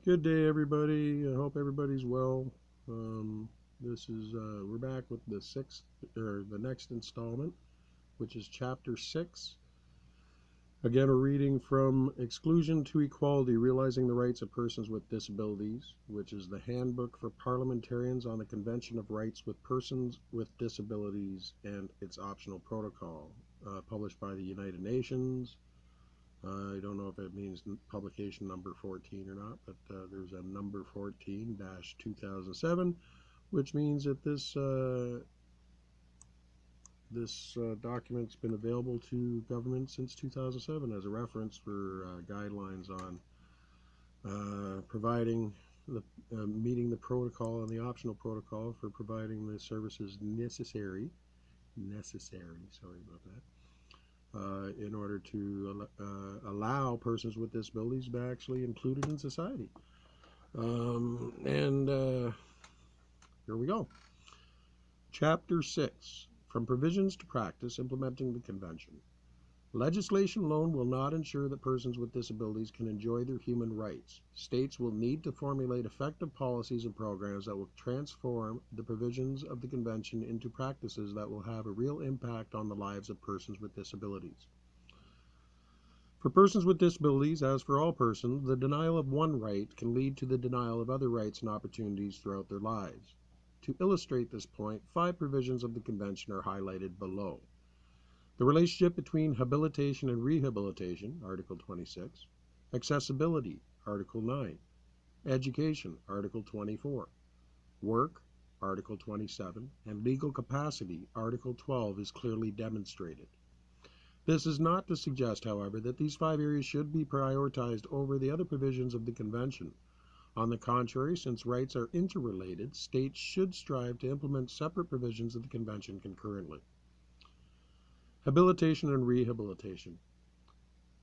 Good day, everybody. I hope everybody's well. We're back with the next installment, which is Chapter 6. Again, a reading from Exclusion to Equality, Realizing the Rights of Persons with Disabilities, which is the Handbook for Parliamentarians on the Convention of Rights with Persons with Disabilities and its Optional Protocol, published by the United Nations. I don't know if it means publication number 14 or not, but there's a number 14-2007, which means that this document's been available to government since 2007 as a reference for guidelines on providing meeting the protocol and the optional protocol for providing the services necessary. Sorry about that. In order to allow persons with disabilities to be actually included in society. Here we go. Chapter 6, From Provisions to Practice, Implementing the Convention. Legislation alone will not ensure that persons with disabilities can enjoy their human rights. States will need to formulate effective policies and programs that will transform the provisions of the Convention into practices that will have a real impact on the lives of persons with disabilities. For persons with disabilities, as for all persons, the denial of one right can lead to the denial of other rights and opportunities throughout their lives. To illustrate this point, 5 provisions of the Convention are highlighted below. The relationship between habilitation and rehabilitation, Article 26, accessibility, Article 9, education, Article 24, work, Article 27, and legal capacity, Article 12, is clearly demonstrated. This is not to suggest, however, that these 5 areas should be prioritized over the other provisions of the Convention. On the contrary, since rights are interrelated, states should strive to implement separate provisions of the Convention concurrently. Habilitation and rehabilitation.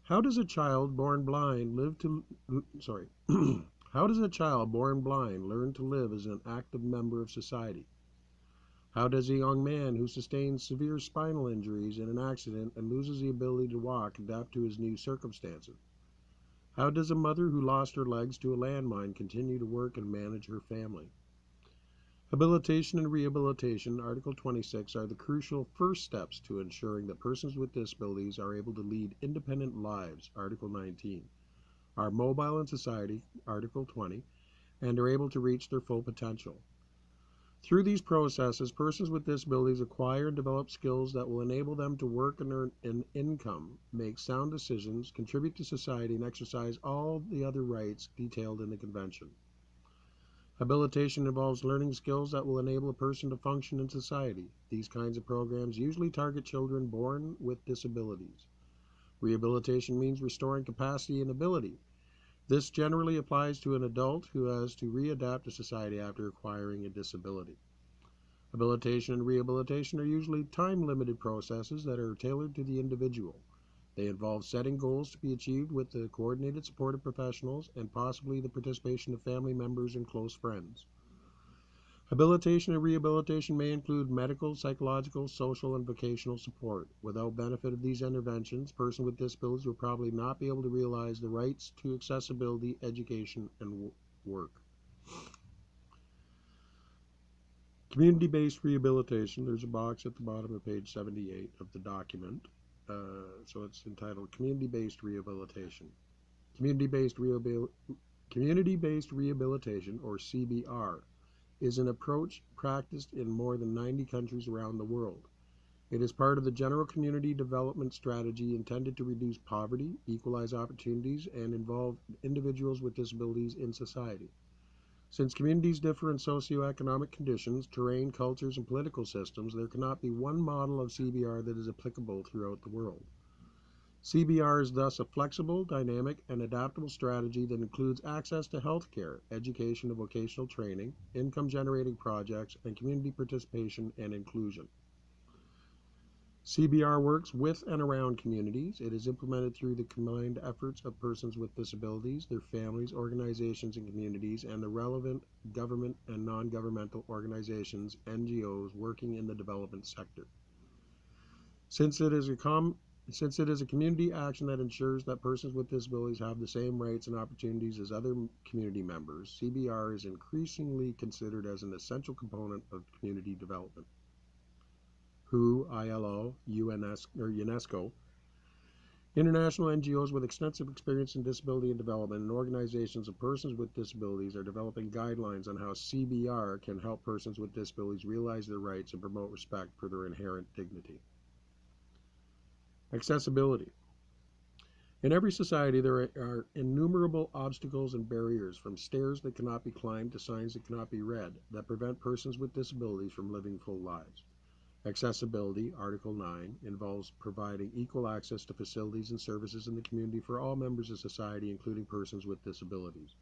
How does a child born blind learn to live as an active member of society? How does a young man who sustains severe spinal injuries in an accident and loses the ability to walk adapt to his new circumstances? How does a mother who lost her legs to a landmine continue to work and manage her family? Habilitation and rehabilitation, Article 26, are the crucial first steps to ensuring that persons with disabilities are able to lead independent lives, Article 19, are mobile in society, Article 20, and are able to reach their full potential. Through these processes, persons with disabilities acquire and develop skills that will enable them to work and earn an income, make sound decisions, contribute to society, and exercise all the other rights detailed in the Convention. Habilitation involves learning skills that will enable a person to function in society. These kinds of programs usually target children born with disabilities. Rehabilitation means restoring capacity and ability. This generally applies to an adult who has to readapt to society after acquiring a disability. Habilitation and rehabilitation are usually time-limited processes that are tailored to the individual. They involve setting goals to be achieved with the coordinated support of professionals and possibly the participation of family members and close friends. Habilitation and rehabilitation may include medical, psychological, social, and vocational support. Without benefit of these interventions, persons with disabilities will probably not be able to realize the rights to accessibility, education, and work. Community-based rehabilitation, there's a box at the bottom of page 78 of the document. So it's entitled Community-Based Rehabilitation. Community-based rehabilitation, or CBR, is an approach practiced in more than 90 countries around the world. It is part of the general community development strategy intended to reduce poverty, equalize opportunities, and involve individuals with disabilities in society. Since communities differ in socioeconomic conditions, terrain, cultures, and political systems, there cannot be one model of CBR that is applicable throughout the world. CBR is thus a flexible, dynamic, and adaptable strategy that includes access to health care, education and vocational training, income-generating projects, and community participation and inclusion. CBR works with and around communities. It is implemented through the combined efforts of persons with disabilities, their families, organizations, and communities, and the relevant government and non-governmental organizations, NGOs, working in the development sector. Since it is Since it is a community action that ensures that persons with disabilities have the same rights and opportunities as other community members, CBR is increasingly considered as an essential component of community development. WHO, ILO, UNESCO, international NGOs with extensive experience in disability and development, and organizations of persons with disabilities are developing guidelines on how CBR can help persons with disabilities realize their rights and promote respect for their inherent dignity. Accessibility. In every society, there are innumerable obstacles and barriers, from stairs that cannot be climbed to signs that cannot be read, that prevent persons with disabilities from living full lives. Accessibility, Article 9, involves providing equal access to facilities and services in the community for all members of society, including persons with disabilities.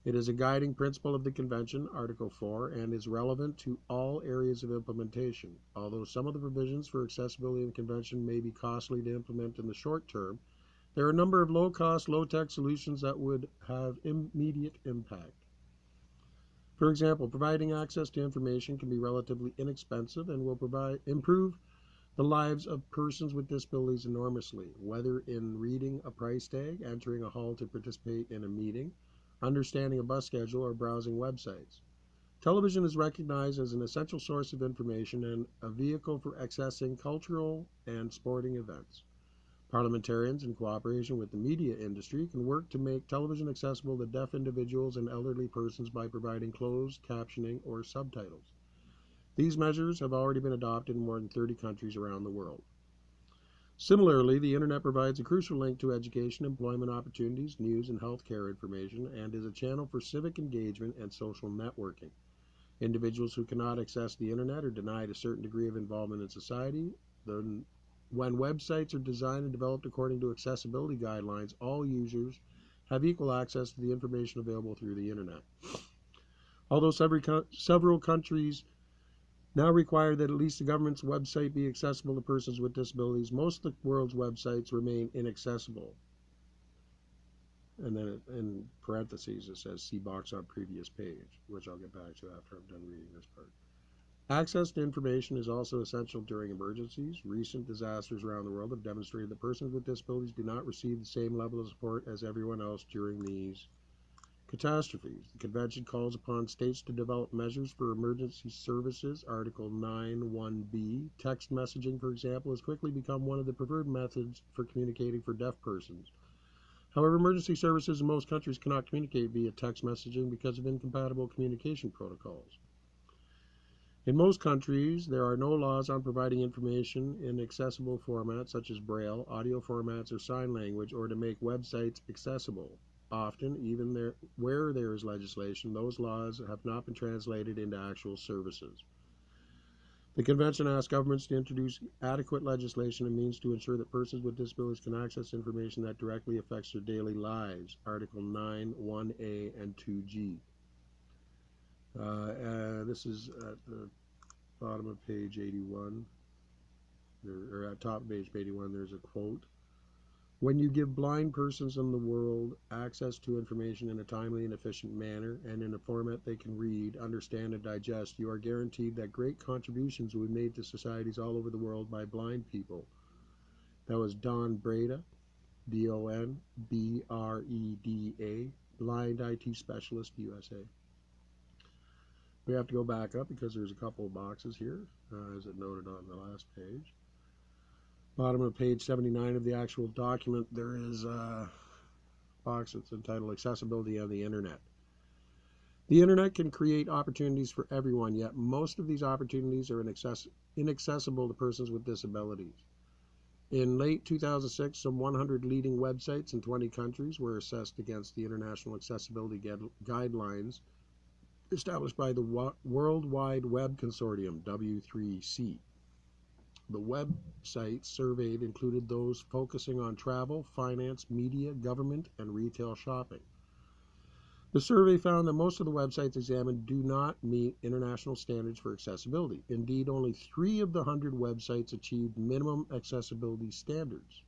It is a guiding principle of the Convention, Article 4, and is relevant to all areas of implementation. Although some of the provisions for accessibility in the Convention may be costly to implement in the short term, there are a number of low-cost, low-tech solutions that would have immediate impact. For example, providing access to information can be relatively inexpensive and will improve the lives of persons with disabilities enormously, whether in reading a price tag, entering a hall to participate in a meeting, understanding a bus schedule, or browsing websites. Television is recognized as an essential source of information and a vehicle for accessing cultural and sporting events. Parliamentarians, in cooperation with the media industry, can work to make television accessible to deaf individuals and elderly persons by providing closed captioning or subtitles. These measures have already been adopted in more than 30 countries around the world. Similarly, the Internet provides a crucial link to education, employment opportunities, news, and healthcare information, and is a channel for civic engagement and social networking. Individuals who cannot access the Internet are denied a certain degree of involvement in society. When websites are designed and developed according to accessibility guidelines, all users have equal access to the information available through the Internet. Although several countries now require that at least the government's website be accessible to persons with disabilities, most of the world's websites remain inaccessible. And then in parentheses it says, see box on previous page, which I'll get back to after I'm done reading this part. Access to information is also essential during emergencies. Recent disasters around the world have demonstrated that persons with disabilities do not receive the same level of support as everyone else during these catastrophes. The Convention calls upon states to develop measures for emergency services. Article 9(1)(b). Text messaging, for example, has quickly become one of the preferred methods for communicating for deaf persons. However, emergency services in most countries cannot communicate via text messaging because of incompatible communication protocols. In most countries, there are no laws on providing information in accessible formats such as Braille, audio formats, or sign language, or to make websites accessible. Often, even where there is legislation, those laws have not been translated into actual services. The Convention asks governments to introduce adequate legislation and means to ensure that persons with disabilities can access information that directly affects their daily lives. Article 9(1)(a) and 2(g). This is at the bottom of page 81, or at top of page 81, there's a quote. When you give blind persons in the world access to information in a timely and efficient manner and in a format they can read, understand, and digest, you are guaranteed that great contributions will be made to societies all over the world by blind people. That was Don Breda, Donbreda, Blind IT Specialist, USA. We have to go back up because there's a couple of boxes here, as it noted on the last page. Bottom of page 79 of the actual document, there is a box that's entitled Accessibility on the Internet. The Internet can create opportunities for everyone, yet most of these opportunities are inaccessible to persons with disabilities. In late 2006, some 100 leading websites in 20 countries were assessed against the International Accessibility Guidelines established by the World Wide Web Consortium, W3C. The websites surveyed included those focusing on travel, finance, media, government, and retail shopping. The survey found that most of the websites examined do not meet international standards for accessibility. Indeed, only 3 of the 100 websites achieved minimum accessibility standards.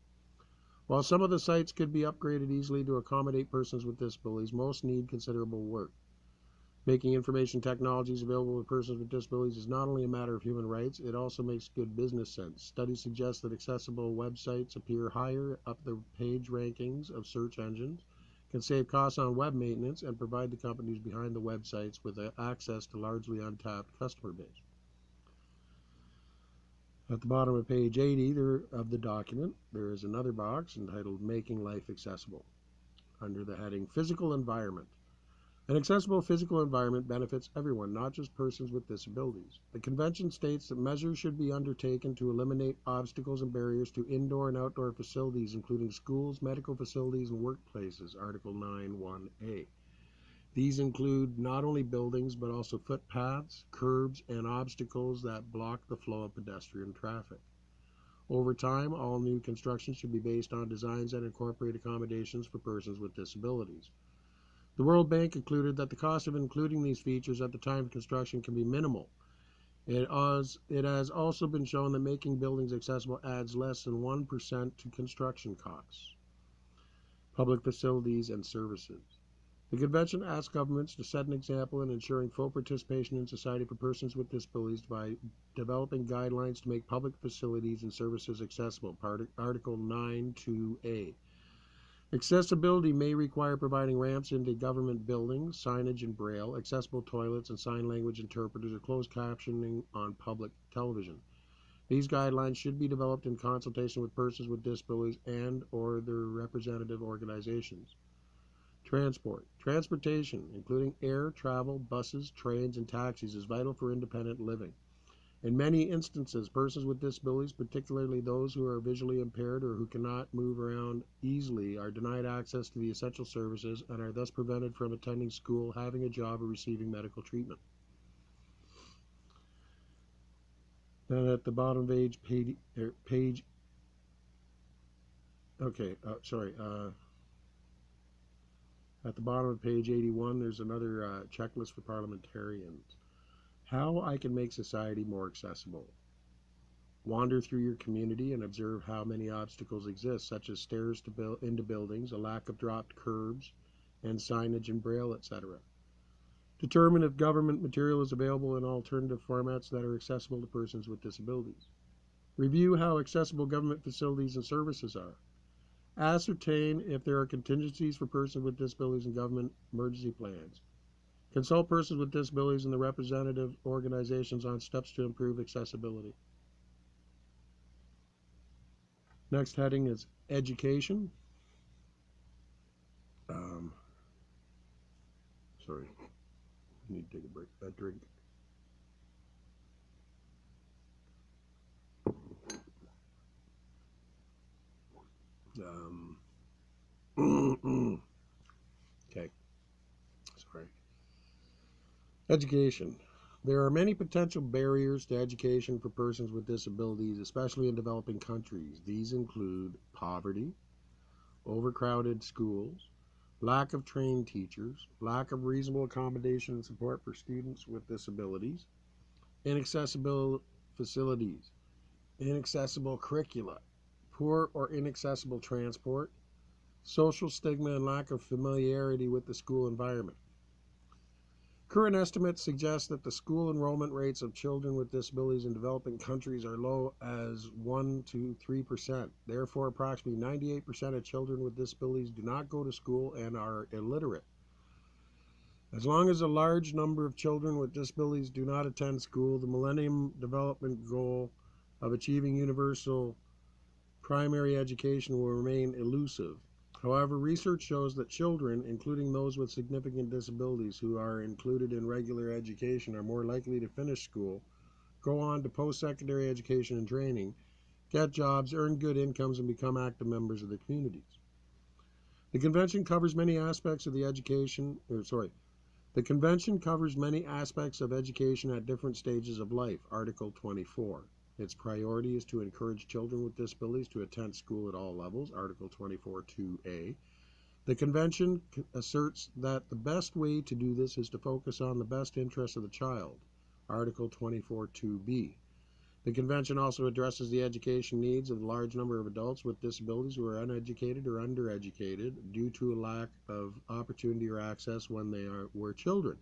While some of the sites could be upgraded easily to accommodate persons with disabilities, most need considerable work. Making information technologies available to persons with disabilities is not only a matter of human rights, it also makes good business sense. Studies suggest that accessible websites appear higher up the page rankings of search engines, can save costs on web maintenance, and provide the companies behind the websites with access to largely untapped customer base. At the bottom of page 80 of the document, there is another box entitled Making Life Accessible, under the heading Physical Environment. An accessible physical environment benefits everyone, not just persons with disabilities. The Convention states that measures should be undertaken to eliminate obstacles and barriers to indoor and outdoor facilities, including schools, medical facilities, and workplaces, Article 9(1)(a). These include not only buildings, but also footpaths, curbs, and obstacles that block the flow of pedestrian traffic. Over time, all new construction should be based on designs that incorporate accommodations for persons with disabilities. The World Bank concluded that the cost of including these features at the time of construction can be minimal. It has also been shown that making buildings accessible adds less than 1% to construction costs. Public facilities and services. The Convention asks governments to set an example in ensuring full participation in society for persons with disabilities by developing guidelines to make public facilities and services accessible, Article 9(2)(a). Accessibility may require providing ramps into government buildings, signage in Braille, accessible toilets and sign language interpreters, or closed captioning on public television. These guidelines should be developed in consultation with persons with disabilities and/or their representative organizations. Transportation, including air travel, buses, trains, and taxis, is vital for independent living. In many instances, persons with disabilities, particularly those who are visually impaired or who cannot move around easily, are denied access to the essential services and are thus prevented from attending school, having a job, or receiving medical treatment. Then at the bottom of at the bottom of page 81, there's another checklist for parliamentarians. How I can make society more accessible. Wander through your community and observe how many obstacles exist, such as stairs into buildings, a lack of dropped curbs, and signage in Braille, etc. Determine if government material is available in alternative formats that are accessible to persons with disabilities. Review how accessible government facilities and services are. Ascertain if there are contingencies for persons with disabilities in government emergency plans. Consult persons with disabilities and the representative organizations on steps to improve accessibility. Next heading is education. Sorry, I need to take a drink. Okay, sorry. Education. There are many potential barriers to education for persons with disabilities, especially in developing countries. These include poverty, overcrowded schools, lack of trained teachers, lack of reasonable accommodation and support for students with disabilities, inaccessible facilities, inaccessible curricula, poor or inaccessible transport, social stigma, and lack of familiarity with the school environment. Current estimates suggest that the school enrollment rates of children with disabilities in developing countries are low as 1 to 3%. Therefore, approximately 98% of children with disabilities do not go to school and are illiterate. As long as a large number of children with disabilities do not attend school, the Millennium Development Goal of achieving universal primary education will remain elusive. However, research shows that children, including those with significant disabilities who are included in regular education, are more likely to finish school, go on to post-secondary education and training, get jobs, earn good incomes, and become active members of their communities. The Convention covers many aspects of The Convention covers many aspects of education at different stages of life, Article 24. Its priority is to encourage children with disabilities to attend school at all levels, Article 24(2)(a). The Convention asserts that the best way to do this is to focus on the best interests of the child, Article 24(2)(b). The Convention also addresses the education needs of a large number of adults with disabilities who are uneducated or undereducated due to a lack of opportunity or access when they were children.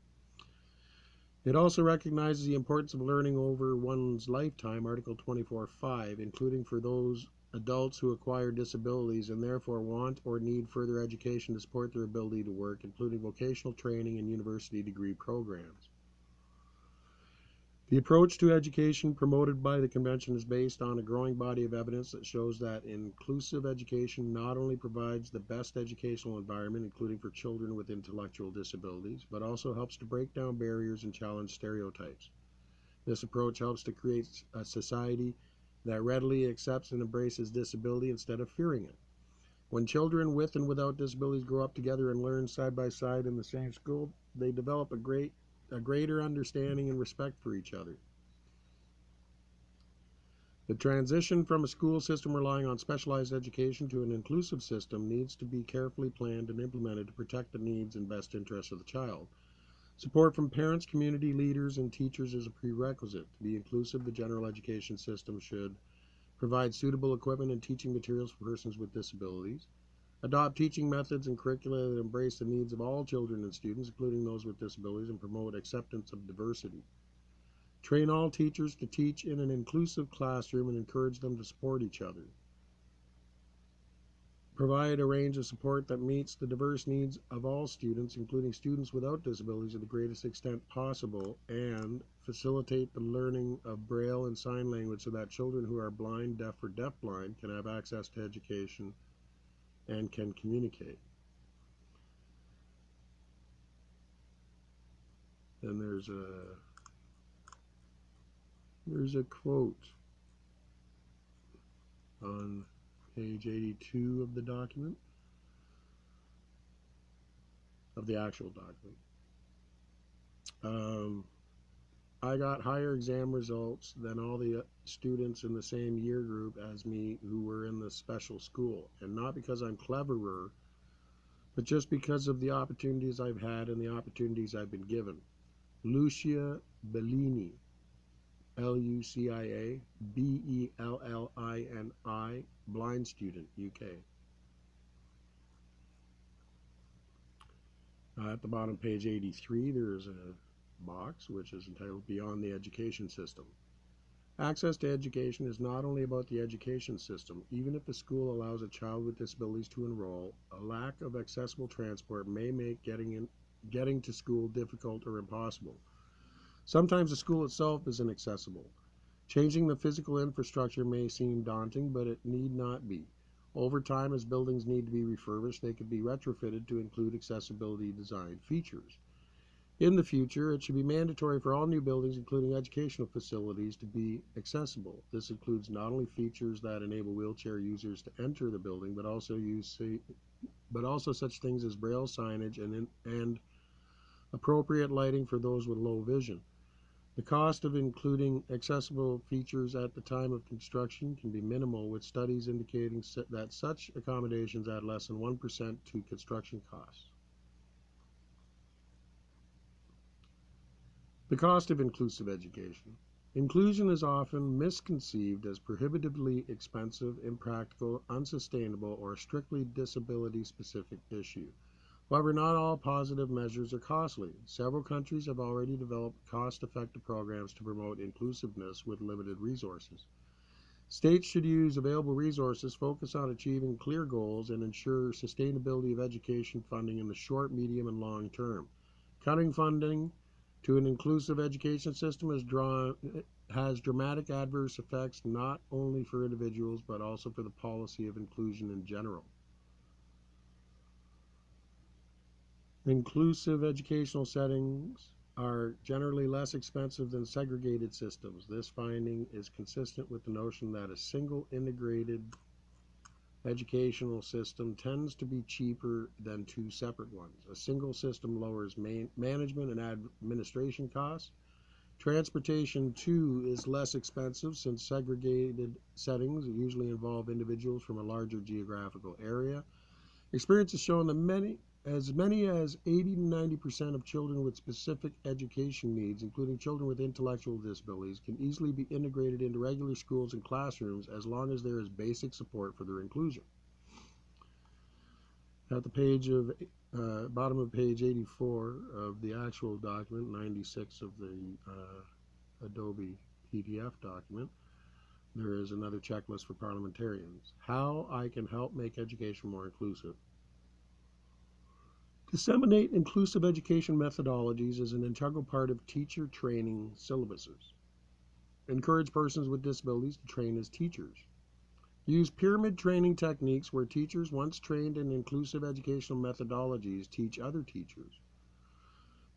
It also recognizes the importance of learning over one's lifetime, Article 24.5, including for those adults who acquire disabilities and therefore want or need further education to support their ability to work, including vocational training and university degree programs. The approach to education promoted by the Convention is based on a growing body of evidence that shows that inclusive education not only provides the best educational environment, including for children with intellectual disabilities, but also helps to break down barriers and challenge stereotypes. This approach helps to create a society that readily accepts and embraces disability instead of fearing it. When children with and without disabilities grow up together and learn side by side in the same school, they develop a greater understanding and respect for each other. The transition from a school system relying on specialized education to an inclusive system needs to be carefully planned and implemented to protect the needs and best interests of the child. Support from parents, community leaders, and teachers is a prerequisite. To be inclusive, the general education system should provide suitable equipment and teaching materials for persons with disabilities, adopt teaching methods and curricula that embrace the needs of all children and students, including those with disabilities, and promote acceptance of diversity. Train all teachers to teach in an inclusive classroom and encourage them to support each other. Provide a range of support that meets the diverse needs of all students, including students without disabilities, to the greatest extent possible, and facilitate the learning of Braille and sign language so that children who are blind, deaf, or deafblind can have access to education and can communicate. And there's a quote on page 82 of the document, of the actual document. I got higher exam results than all the students in the same year group as me who were in the special school, and not because I'm cleverer, but just because of the opportunities I've had and the opportunities I've been given. Lucia Bellini, Lucia Bellini, blind student, UK. At the bottom, page 83, there is a box which is entitled Beyond the Education System. Access to education is not only about the education system. Even if a school allows a child with disabilities to enroll, a lack of accessible transport may make getting to school difficult or impossible. Sometimes the school itself is inaccessible. Changing the physical infrastructure may seem daunting, but it need not be. Over time, as buildings need to be refurbished, they could be retrofitted to include accessibility design features. In the future, it should be mandatory for all new buildings, including educational facilities, to be accessible. This includes not only features that enable wheelchair users to enter the building, but also such things as Braille signage and appropriate lighting for those with low vision. The cost of including accessible features at the time of construction can be minimal, with studies indicating that such accommodations add less than 1% to construction costs. The cost of inclusive education. Inclusion is often misconceived as prohibitively expensive, impractical, unsustainable, or a strictly disability-specific issue. However, not all positive measures are costly. Several countries have already developed cost-effective programs to promote inclusiveness with limited resources. States should use available resources, focus on achieving clear goals, and ensure sustainability of education funding in the short, medium, and long term. Cutting funding to an inclusive education system has dramatic adverse effects not only for individuals but also for the policy of inclusion in general. Inclusive educational settings are generally less expensive than segregated systems. This finding is consistent with the notion that a single integrated educational system tends to be cheaper than two separate ones. A single system lowers management and administration costs. Transportation, too, is less expensive since segregated settings usually involve individuals from a larger geographical area. Experience has shown that as many as 80 to 90% of children with specific education needs, including children with intellectual disabilities, can easily be integrated into regular schools and classrooms as long as there is basic support for their inclusion. At the page of bottom of page 84 of the actual document, 96 of the Adobe PDF document, there is another checklist for parliamentarians. How I can help make education more inclusive. Disseminate inclusive education methodologies as an integral part of teacher training syllabuses. Encourage persons with disabilities to train as teachers. Use pyramid training techniques where teachers once trained in inclusive educational methodologies teach other teachers.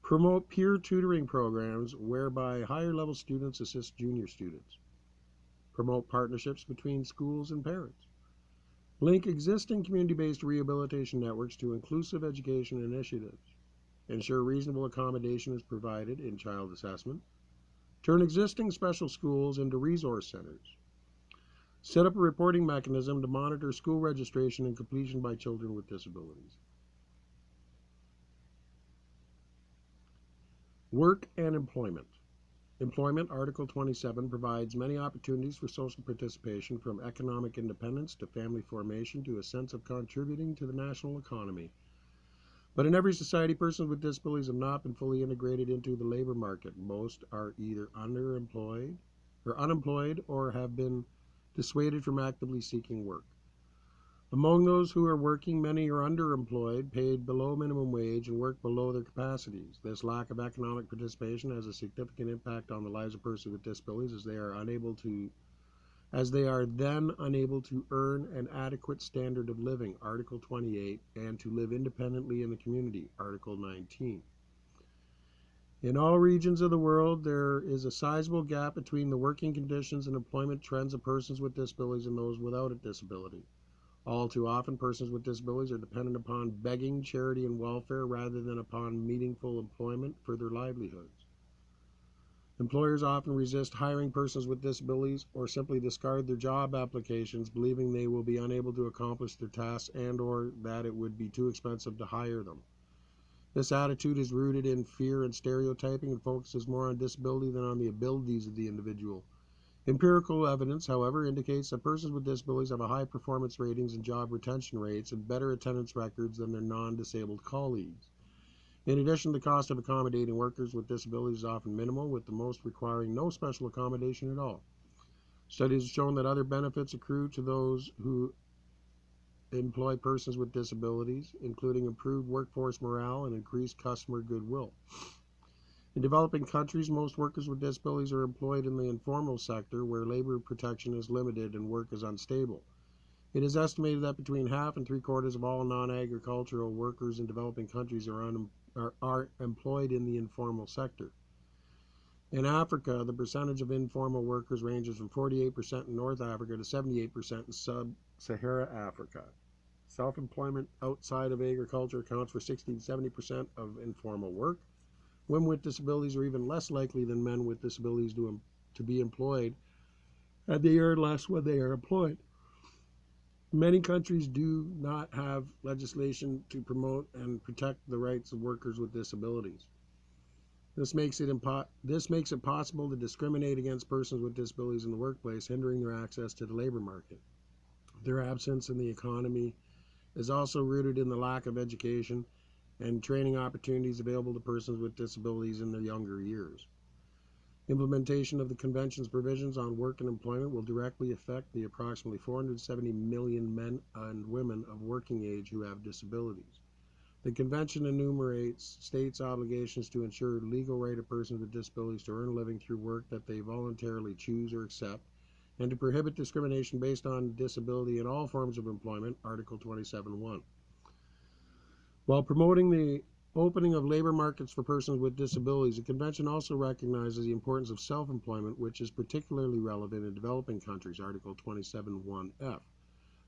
Promote peer tutoring programs whereby higher level students assist junior students. Promote partnerships between schools and parents. Link existing community-based rehabilitation networks to inclusive education initiatives. Ensure reasonable accommodation is provided in child assessment. Turn existing special schools into resource centers. Set up a reporting mechanism to monitor school registration and completion by children with disabilities. Work and employment. Employment, Article 27, provides many opportunities for social participation, from economic independence to family formation to a sense of contributing to the national economy. But in every society, persons with disabilities have not been fully integrated into the labor market. Most are either underemployed or unemployed or have been dissuaded from actively seeking work. Among those who are working, many are underemployed, paid below minimum wage, and work below their capacities. This lack of economic participation has a significant impact on the lives of persons with disabilities, as they are then unable to earn an adequate standard of living, Article 28, and to live independently in the community, Article 19. In all regions of the world, there is a sizable gap between the working conditions and employment trends of persons with disabilities and those without a disability. All too often, persons with disabilities are dependent upon begging, charity, and welfare rather than upon meaningful employment for their livelihoods. Employers often resist hiring persons with disabilities or simply discard their job applications, believing they will be unable to accomplish their tasks and/or that it would be too expensive to hire them. This attitude is rooted in fear and stereotyping and focuses more on disability than on the abilities of the individual. Empirical evidence, however, indicates that persons with disabilities have a high performance ratings and job retention rates and better attendance records than their non-disabled colleagues. In addition, the cost of accommodating workers with disabilities is often minimal, with the most requiring no special accommodation at all. Studies have shown that other benefits accrue to those who employ persons with disabilities, including improved workforce morale and increased customer goodwill. In developing countries, most workers with disabilities are employed in the informal sector, where labor protection is limited and work is unstable. It is estimated that between half and three-quarters of all non-agricultural workers in developing countries are employed in the informal sector. In Africa, the percentage of informal workers ranges from 48% in North Africa to 78% in sub-Saharan Africa. Self-employment outside of agriculture accounts for 60 to 70% of informal work. Women with disabilities are even less likely than men with disabilities to be employed, and they earn less when they are employed. Many countries do not have legislation to promote and protect the rights of workers with disabilities. This makes it possible to discriminate against persons with disabilities in the workplace, hindering their access to the labor market. Their absence in the economy is also rooted in the lack of education and training opportunities available to persons with disabilities in their younger years. Implementation of the Convention's provisions on work and employment will directly affect the approximately 470 million men and women of working age who have disabilities. The Convention enumerates states' obligations to ensure legal right of persons with disabilities to earn a living through work that they voluntarily choose or accept, and to prohibit discrimination based on disability in all forms of employment, Article 27(1). While promoting the opening of labor markets for persons with disabilities, the Convention also recognizes the importance of self-employment, which is particularly relevant in developing countries, Article 27(1)(f).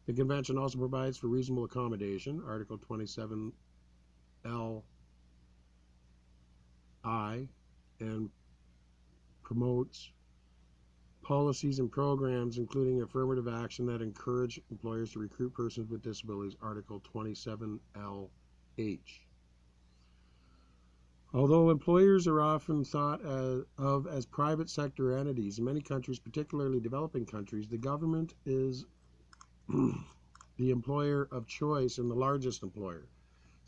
The Convention also provides for reasonable accommodation, Article 27(l)(i), and promotes policies and programs, including affirmative action that encourage employers to recruit persons with disabilities, Article 27(l)(h). Although employers are often thought of as private sector entities, in many countries, particularly developing countries, the government is the employer of choice and the largest employer.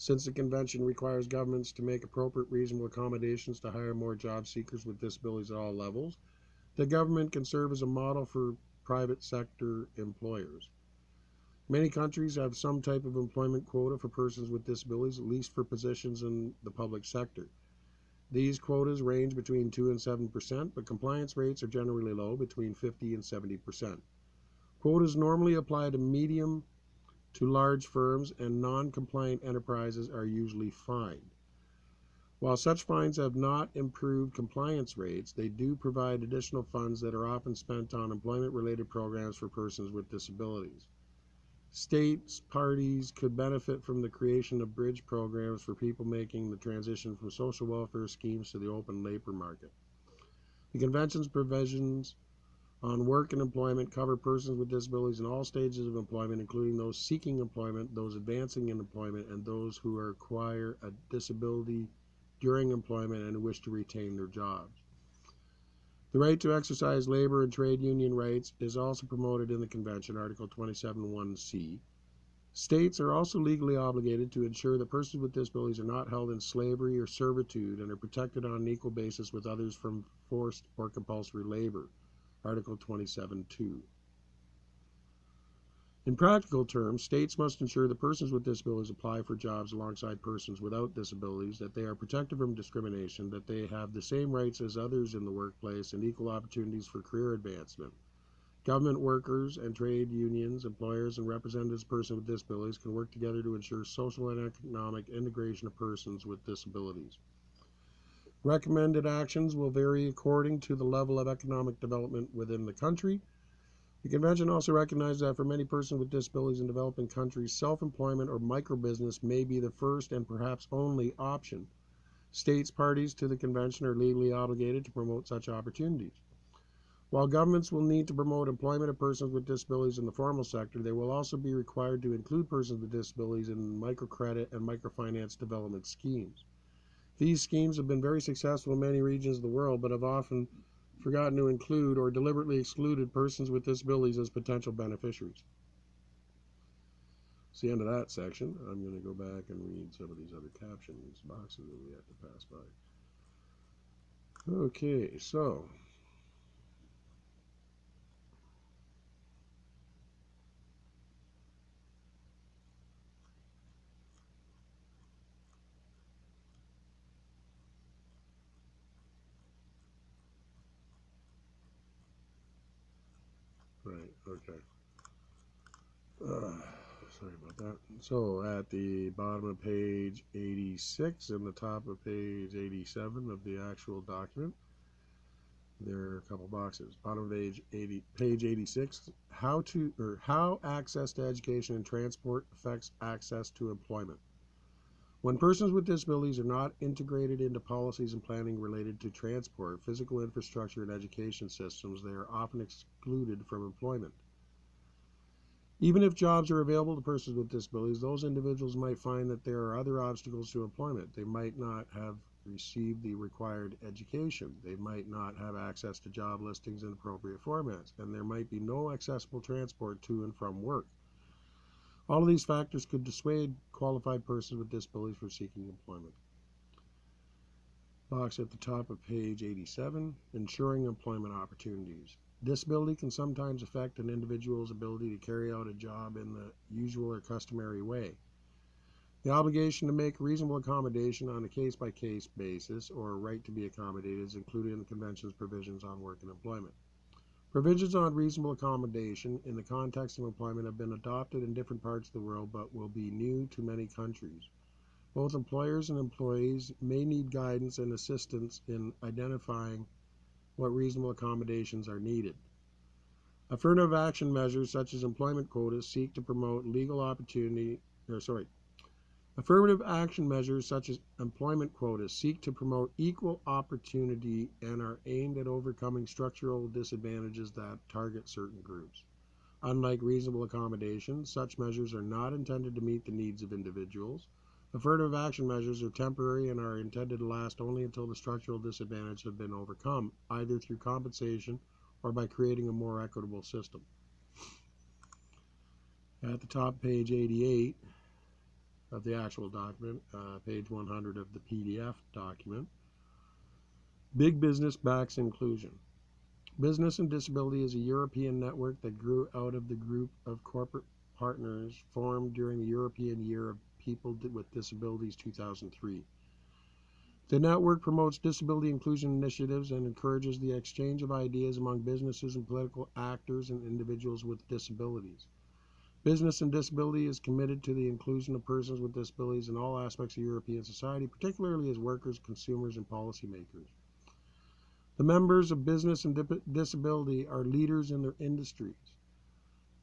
Since the convention requires governments to make appropriate reasonable accommodations to hire more job seekers with disabilities at all levels, the government can serve as a model for private sector employers. Many countries have some type of employment quota for persons with disabilities, at least for positions in the public sector. These quotas range between 2 and 7%, but compliance rates are generally low, between 50 and 70%. Quotas normally apply to medium to large firms, and non-compliant enterprises are usually fined. While such fines have not improved compliance rates, they do provide additional funds that are often spent on employment-related programs for persons with disabilities. States parties could benefit from the creation of bridge programs for people making the transition from social welfare schemes to the open labor market. The Convention's provisions on work and employment cover persons with disabilities in all stages of employment, including those seeking employment, those advancing in employment, and those who acquire a disability during employment and wish to retain their jobs. The right to exercise labor and trade union rights is also promoted in the Convention, Article 27(1)(c). States are also legally obligated to ensure that persons with disabilities are not held in slavery or servitude and are protected on an equal basis with others from forced or compulsory labor, Article 27(2). In practical terms, states must ensure that persons with disabilities apply for jobs alongside persons without disabilities, that they are protected from discrimination, that they have the same rights as others in the workplace, and equal opportunities for career advancement. Government workers and trade unions, employers, and representatives of persons with disabilities can work together to ensure social and economic integration of persons with disabilities. Recommended actions will vary according to the level of economic development within the country. The Convention also recognizes that for many persons with disabilities in developing countries, self-employment or microbusiness may be the first and perhaps only option. States parties to the Convention are legally obligated to promote such opportunities. While governments will need to promote employment of persons with disabilities in the formal sector, they will also be required to include persons with disabilities in microcredit and microfinance development schemes. These schemes have been very successful in many regions of the world, but have often forgotten to include or deliberately excluded persons with disabilities as potential beneficiaries. It's the end of that section. I'm going to go back and read some of these other captions boxes that we have to pass by. Okay, so right, okay. Sorry about that. So at the bottom of page 86 and the top of page 87 of the actual document, there are a couple boxes. Bottom of page 86, how access to education and transport affects access to employment. When persons with disabilities are not integrated into policies and planning related to transport, physical infrastructure, and education systems, they are often excluded from employment. Even if jobs are available to persons with disabilities, those individuals might find that there are other obstacles to employment. They might not have received the required education. They might not have access to job listings in appropriate formats, and there might be no accessible transport to and from work. All of these factors could dissuade qualified persons with disabilities from seeking employment. Box at the top of page 87, ensuring employment opportunities. Disability can sometimes affect an individual's ability to carry out a job in the usual or customary way. The obligation to make reasonable accommodation on a case-by-case basis, or a right to be accommodated, is included in the Convention's provisions on work and employment. Provisions on reasonable accommodation in the context of employment have been adopted in different parts of the world, but will be new to many countries. Both employers and employees may need guidance and assistance in identifying what reasonable accommodations are needed. Affirmative action measures such as employment quotas seek to promote Affirmative action measures such as employment quotas seek to promote equal opportunity and are aimed at overcoming structural disadvantages that target certain groups. Unlike reasonable accommodations, such measures are not intended to meet the needs of individuals. Affirmative action measures are temporary and are intended to last only until the structural disadvantages have been overcome, either through compensation or by creating a more equitable system. At the top, page 88, of the actual document, page 100 of the PDF document. Big business backs inclusion. Business and Disability is a European network that grew out of the group of corporate partners formed during the European Year of People with Disabilities 2003. The network promotes disability inclusion initiatives and encourages the exchange of ideas among businesses and political actors and individuals with disabilities. Business and Disability is committed to the inclusion of persons with disabilities in all aspects of European society, particularly as workers, consumers, and policymakers. The members of Business and Disability are leaders in their industries.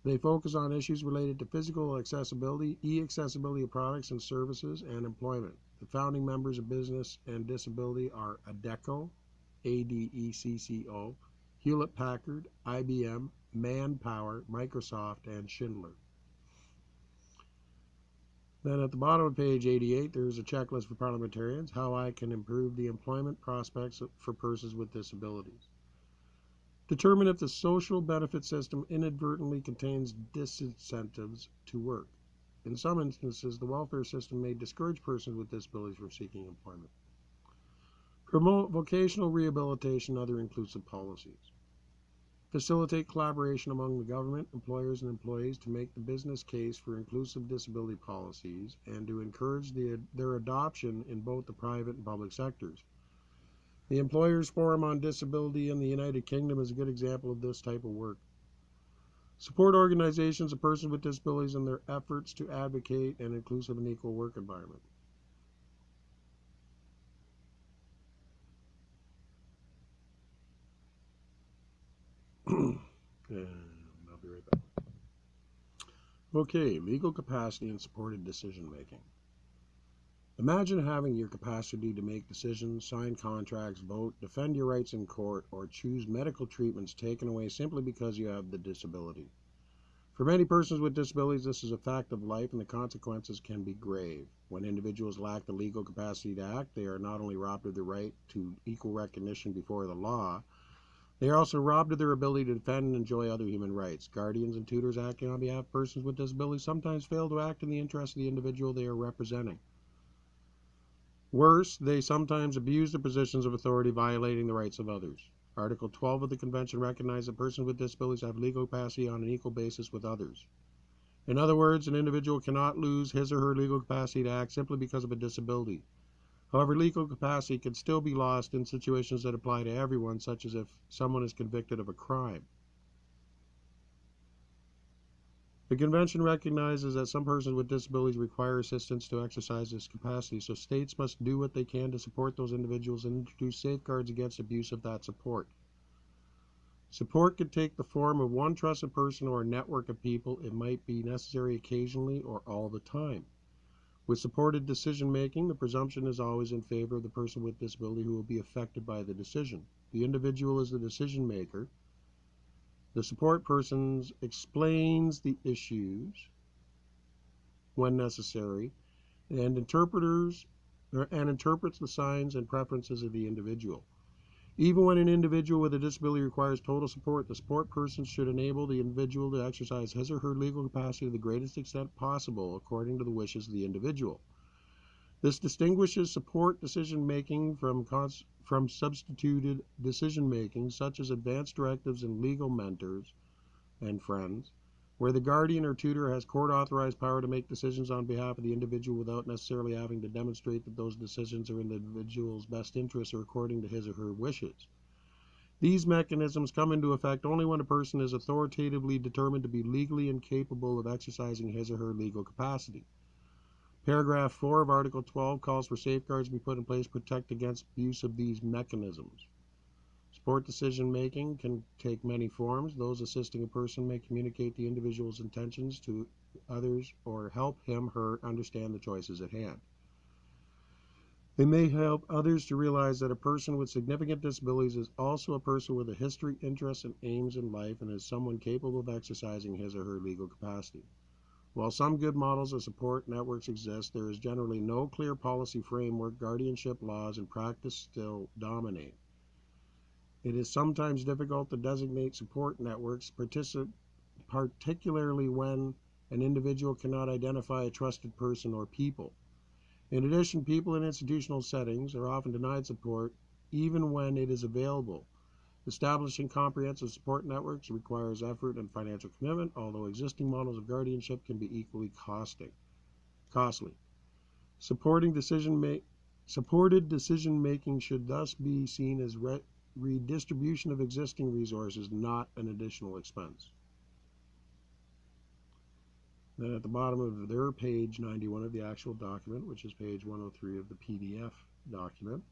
They focus on issues related to physical accessibility, e-accessibility of products and services, and employment. The founding members of Business and Disability are ADECO, ADECCO, Hewlett-Packard, IBM, Manpower, Microsoft, and Schindler. Then at the bottom of page 88, there's a checklist for parliamentarians, how I can improve the employment prospects for persons with disabilities. Determine if the social benefit system inadvertently contains disincentives to work. In some instances, the welfare system may discourage persons with disabilities from seeking employment. Promote vocational rehabilitation and other inclusive policies. Facilitate collaboration among the government, employers, and employees to make the business case for inclusive disability policies and to encourage their adoption in both the private and public sectors. The Employers Forum on Disability in the United Kingdom is a good example of this type of work. Support organizations of persons with disabilities in their efforts to advocate an inclusive and equal work environment. And I'll be right back. Okay, legal capacity and supported decision making. Imagine having your capacity to make decisions, sign contracts, vote, defend your rights in court, or choose medical treatments taken away simply because you have the disability. For many persons with disabilities, this is a fact of life, and the consequences can be grave. When individuals lack the legal capacity to act, they are not only robbed of the right to equal recognition before the law, they are also robbed of their ability to defend and enjoy other human rights. Guardians and tutors acting on behalf of persons with disabilities sometimes fail to act in the interest of the individual they are representing. Worse, they sometimes abuse their positions of authority, violating the rights of others. Article 12 of the Convention recognizes that persons with disabilities have legal capacity on an equal basis with others. In other words, an individual cannot lose his or her legal capacity to act simply because of a disability. However, legal capacity can still be lost in situations that apply to everyone, such as if someone is convicted of a crime. The Convention recognizes that some persons with disabilities require assistance to exercise this capacity, so states must do what they can to support those individuals and introduce safeguards against abuse of that support. Support could take the form of one trusted person or a network of people. It might be necessary occasionally or all the time. With supported decision-making, the presumption is always in favor of the person with disability who will be affected by the decision. The individual is the decision-maker. The support person explains the issues when necessary and interprets the signs and preferences of the individual. Even when an individual with a disability requires total support, the support person should enable the individual to exercise his or her legal capacity to the greatest extent possible according to the wishes of the individual. This distinguishes support decision-making from substituted decision-making, such as advance directives and legal mentors and friends, where the guardian or tutor has court-authorized power to make decisions on behalf of the individual without necessarily having to demonstrate that those decisions are in the individual's best interests or according to his or her wishes. These mechanisms come into effect only when a person is authoritatively determined to be legally incapable of exercising his or her legal capacity. Paragraph 4 of Article 12 calls for safeguards to be put in place to protect against abuse of these mechanisms. Support decision-making can take many forms. Those assisting a person may communicate the individual's intentions to others or help him/her understand the choices at hand. They may help others to realize that a person with significant disabilities is also a person with a history, interests, and aims in life and is someone capable of exercising his or her legal capacity. While some good models of support networks exist, there is generally no clear policy framework. Guardianship laws and practice still dominate. It is sometimes difficult to designate support networks, particularly when an individual cannot identify a trusted person or people. In addition, people in institutional settings are often denied support even when it is available. Establishing comprehensive support networks requires effort and financial commitment, although existing models of guardianship can be equally costly. Supported decision-making should thus be seen as redistribution of existing resources, not an additional expense. Then at the bottom of their page 91 of the actual document, which is page 103 of the PDF document,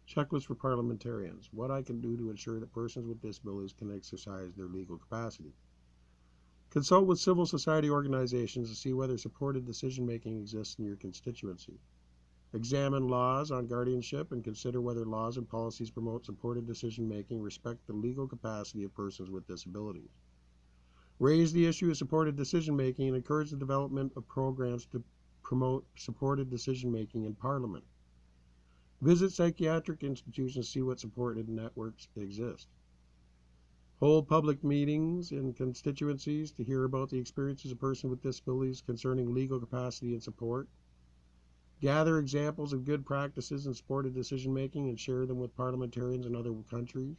checklist for parliamentarians. What I can do to ensure that persons with disabilities can exercise their legal capacity. Consult with civil society organizations to see whether supported decision-making exists in your constituency. Examine laws on guardianship and consider whether laws and policies promote supported decision-making respect the legal capacity of persons with disabilities. Raise the issue of supported decision-making and encourage the development of programs to promote supported decision-making in Parliament. Visit psychiatric institutions to see what supported networks exist. Hold public meetings in constituencies to hear about the experiences of persons with disabilities concerning legal capacity and support. Gather examples of good practices in supported decision-making and share them with parliamentarians in other countries.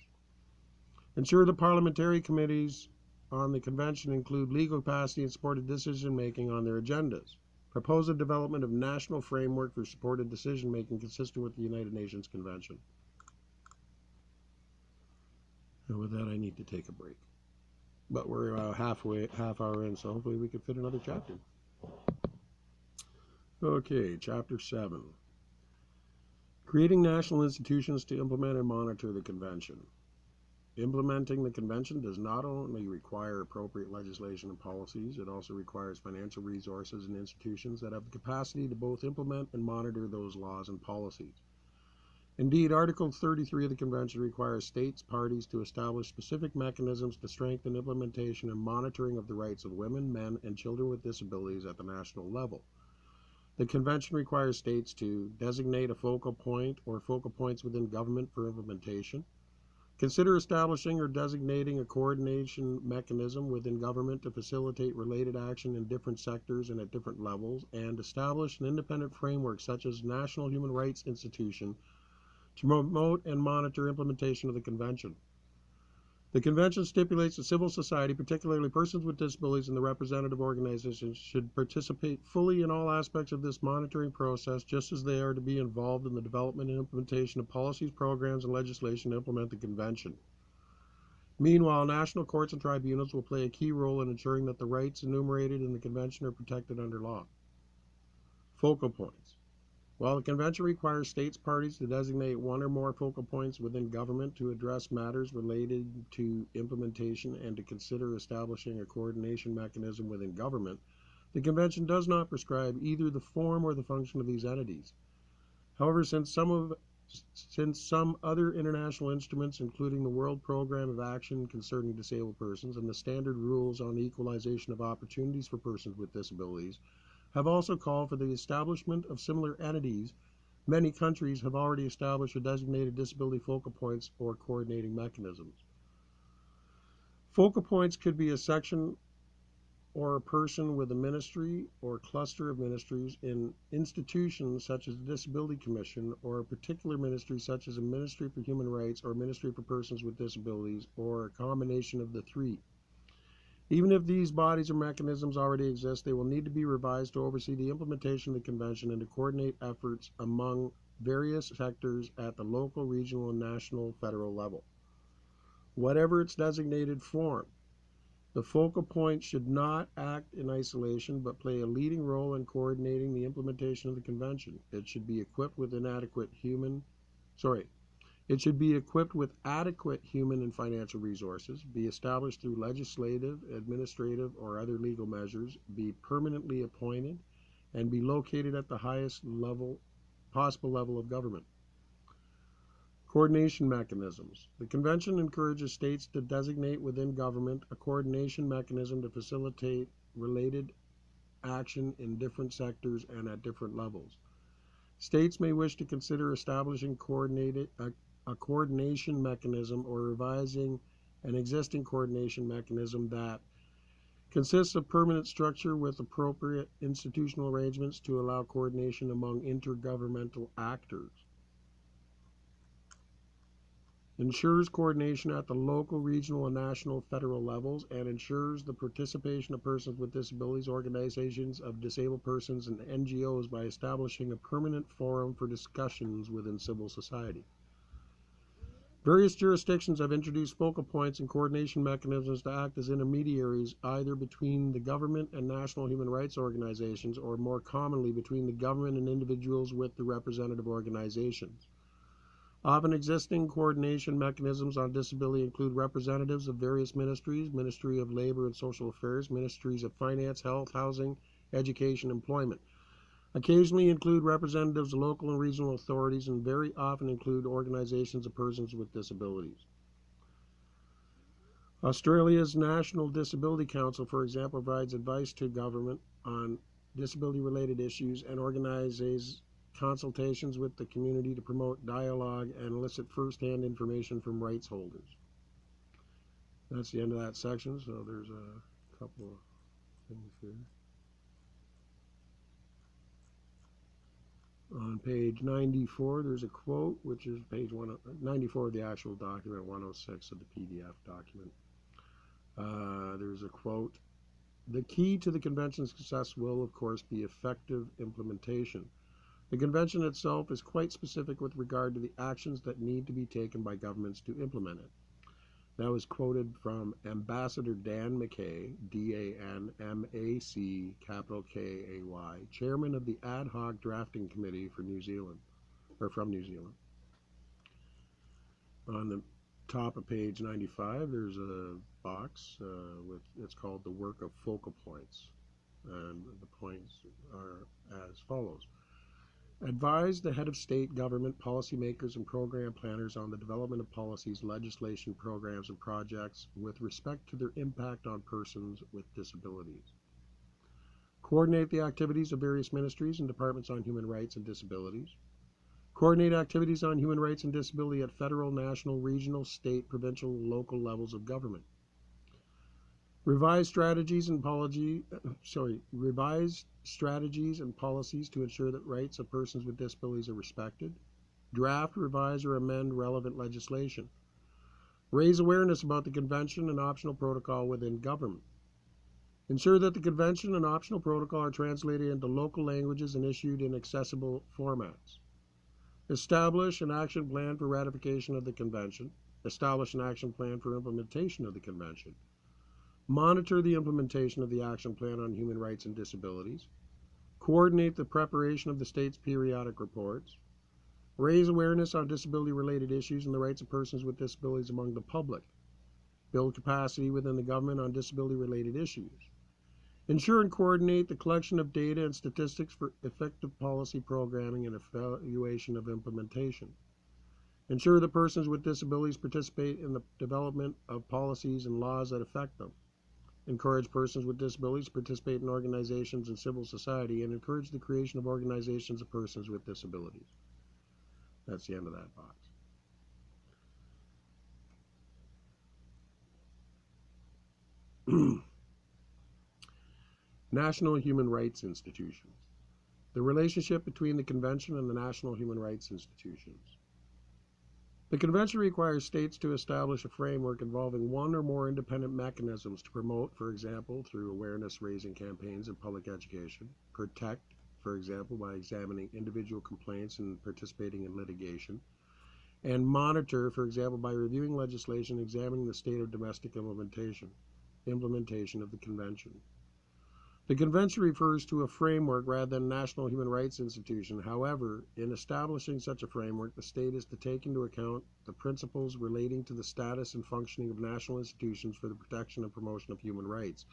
Ensure the parliamentary committees on the convention include legal capacity and supported decision-making on their agendas. Propose a development of national framework for supported decision-making consistent with the United Nations Convention. And with that, I need to take a break. But we're half hour in, so hopefully we can fit another chapter. Okay, Chapter 7. Creating national institutions to implement and monitor the Convention. Implementing the Convention does not only require appropriate legislation and policies, it also requires financial resources and institutions that have the capacity to both implement and monitor those laws and policies. Indeed, Article 33 of the Convention requires states parties to establish specific mechanisms to strengthen implementation and monitoring of the rights of women, men, and children with disabilities at the national level. The Convention requires states to designate a focal point or focal points within government for implementation, consider establishing or designating a coordination mechanism within government to facilitate related action in different sectors and at different levels, and establish an independent framework such as National Human Rights Institution to promote and monitor implementation of the Convention. The Convention stipulates that civil society, particularly persons with disabilities and the representative organizations, should participate fully in all aspects of this monitoring process, just as they are to be involved in the development and implementation of policies, programs, and legislation to implement the Convention. Meanwhile, national courts and tribunals will play a key role in ensuring that the rights enumerated in the Convention are protected under law. Focal points. While the Convention requires states parties to designate one or more focal points within government to address matters related to implementation and to consider establishing a coordination mechanism within government, the Convention does not prescribe either the form or the function of these entities. However, since some other international instruments, including the World Programme of Action Concerning Disabled Persons and the Standard Rules on the Equalization of Opportunities for Persons with Disabilities, have also called for the establishment of similar entities, many countries have already established or designated disability focal points or coordinating mechanisms. Focal points could be a section or a person with a ministry or cluster of ministries in institutions such as the Disability Commission, or a particular ministry such as a Ministry for Human Rights or a Ministry for Persons with Disabilities, or a combination of the three. Even if these bodies or mechanisms already exist, they will need to be revised to oversee the implementation of the Convention and to coordinate efforts among various sectors at the local, regional, and national federal level. Whatever its designated form, the focal point should not act in isolation but play a leading role in coordinating the implementation of the Convention. It should be equipped with adequate human and financial resources, be established through legislative, administrative, or other legal measures, be permanently appointed, and be located at the highest possible level of government. Coordination mechanisms. The Convention encourages states to designate within government a coordination mechanism to facilitate related action in different sectors and at different levels. States may wish to consider establishing a coordination mechanism or revising an existing coordination mechanism that, Consists of permanent structure with appropriate institutional arrangements to allow coordination among intergovernmental actors. Ensures coordination at the local, regional, and national federal levels, and ensures the participation of persons with disabilities, organizations of disabled persons, and NGOs by establishing a permanent forum for discussions within civil society. Various jurisdictions have introduced focal points and coordination mechanisms to act as intermediaries either between the government and national human rights organizations, or more commonly between the government and individuals with the representative organizations. Often existing coordination mechanisms on disability include representatives of various ministries, Ministry of Labor and Social Affairs, Ministries of Finance, Health, Housing, Education, Employment. Occasionally include representatives of local and regional authorities, and very often include organizations of persons with disabilities. Australia's National Disability Council, for example, provides advice to government on disability-related issues and organizes consultations with the community to promote dialogue and elicit first-hand information from rights holders. That's the end of that section, so there's a couple of things here. On page 94, there's a quote, which is page 94 of the actual document, 106 of the PDF document. There's a quote: "The key to the convention's success will, of course, be effective implementation. The convention itself is quite specific with regard to the actions that need to be taken by governments to implement it." That was quoted from Ambassador Dan Mackay, D-A-N-M-A-C, capital K-A-Y, chairman of the Ad Hoc Drafting Committee for New Zealand, or from New Zealand. On the top of page 95, there's a box it's called the work of focal points, and the points are as follows. Advise the head of state, government, policymakers, and program planners on the development of policies, legislation, programs, and projects with respect to their impact on persons with disabilities. Coordinate the activities of various ministries and departments on human rights and disabilities. Coordinate activities on human rights and disability at federal, national, regional, state, provincial, and local levels of government. Revise strategies and policies to ensure that rights of persons with disabilities are respected. Draft, revise, or amend relevant legislation. Raise awareness about the convention and optional protocol within government. Ensure that the convention and optional protocol are translated into local languages and issued in accessible formats. Establish an action plan for ratification of the convention. Establish an action plan for implementation of the convention. Monitor the implementation of the action plan on human rights and disabilities. Coordinate the preparation of the state's periodic reports. Raise awareness on disability-related issues and the rights of persons with disabilities among the public. Build capacity within the government on disability-related issues. Ensure and coordinate the collection of data and statistics for effective policy programming and evaluation of implementation. Ensure that persons with disabilities participate in the development of policies and laws that affect them. Encourage persons with disabilities to participate in organizations and civil society, and encourage the creation of organizations of persons with disabilities. That's the end of that box. National Human Rights Institutions. The relationship between the Convention and the National Human Rights Institutions. The Convention requires states to establish a framework involving one or more independent mechanisms to promote, for example, through awareness-raising campaigns and public education, protect, for example, by examining individual complaints and participating in litigation, and monitor, for example, by reviewing legislation and examining the state of domestic implementation of the Convention. The Convention refers to a framework rather than a national human rights institution. However, in establishing such a framework, the state is to take into account the principles relating to the status and functioning of national institutions for the protection and promotion of human rights,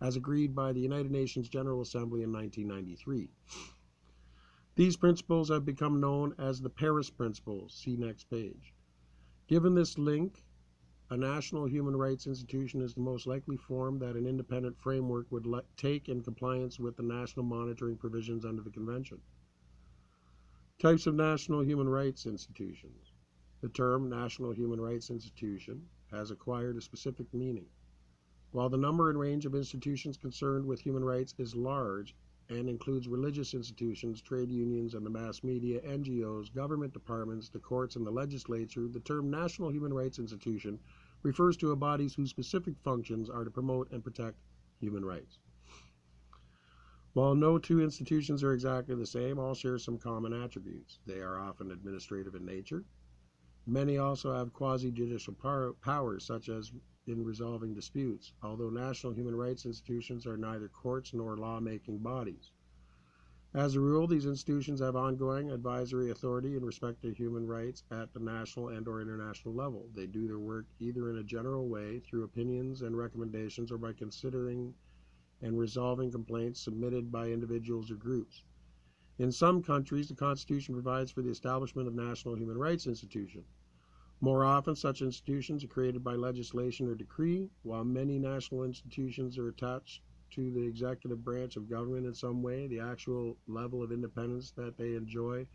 as agreed by the United Nations General Assembly in 1993. These principles have become known as the Paris Principles. See next page. Given this link, a national human rights institution is the most likely form that an independent framework would take in compliance with the national monitoring provisions under the Convention. Types of national human rights institutions. The term National Human Rights Institution has acquired a specific meaning. While the number and range of institutions concerned with human rights is large and includes religious institutions, trade unions, and the mass media, NGOs, government departments, the courts, and the legislature, the term National Human Rights Institution refers to a body whose specific functions are to promote and protect human rights. While no two institutions are exactly the same, all share some common attributes. They are often administrative in nature. Many also have quasi-judicial powers, such as in resolving disputes, although national human rights institutions are neither courts nor law-making bodies. As a rule, these institutions have ongoing advisory authority in respect to human rights at the national and/or international level. They do their work either in a general way, through opinions and recommendations, or by considering and resolving complaints submitted by individuals or groups. In some countries, the Constitution provides for the establishment of national human rights institutions. More often, such institutions are created by legislation or decree, while many national institutions are attached to the executive branch of government in some way. The actual level of independence that they enjoy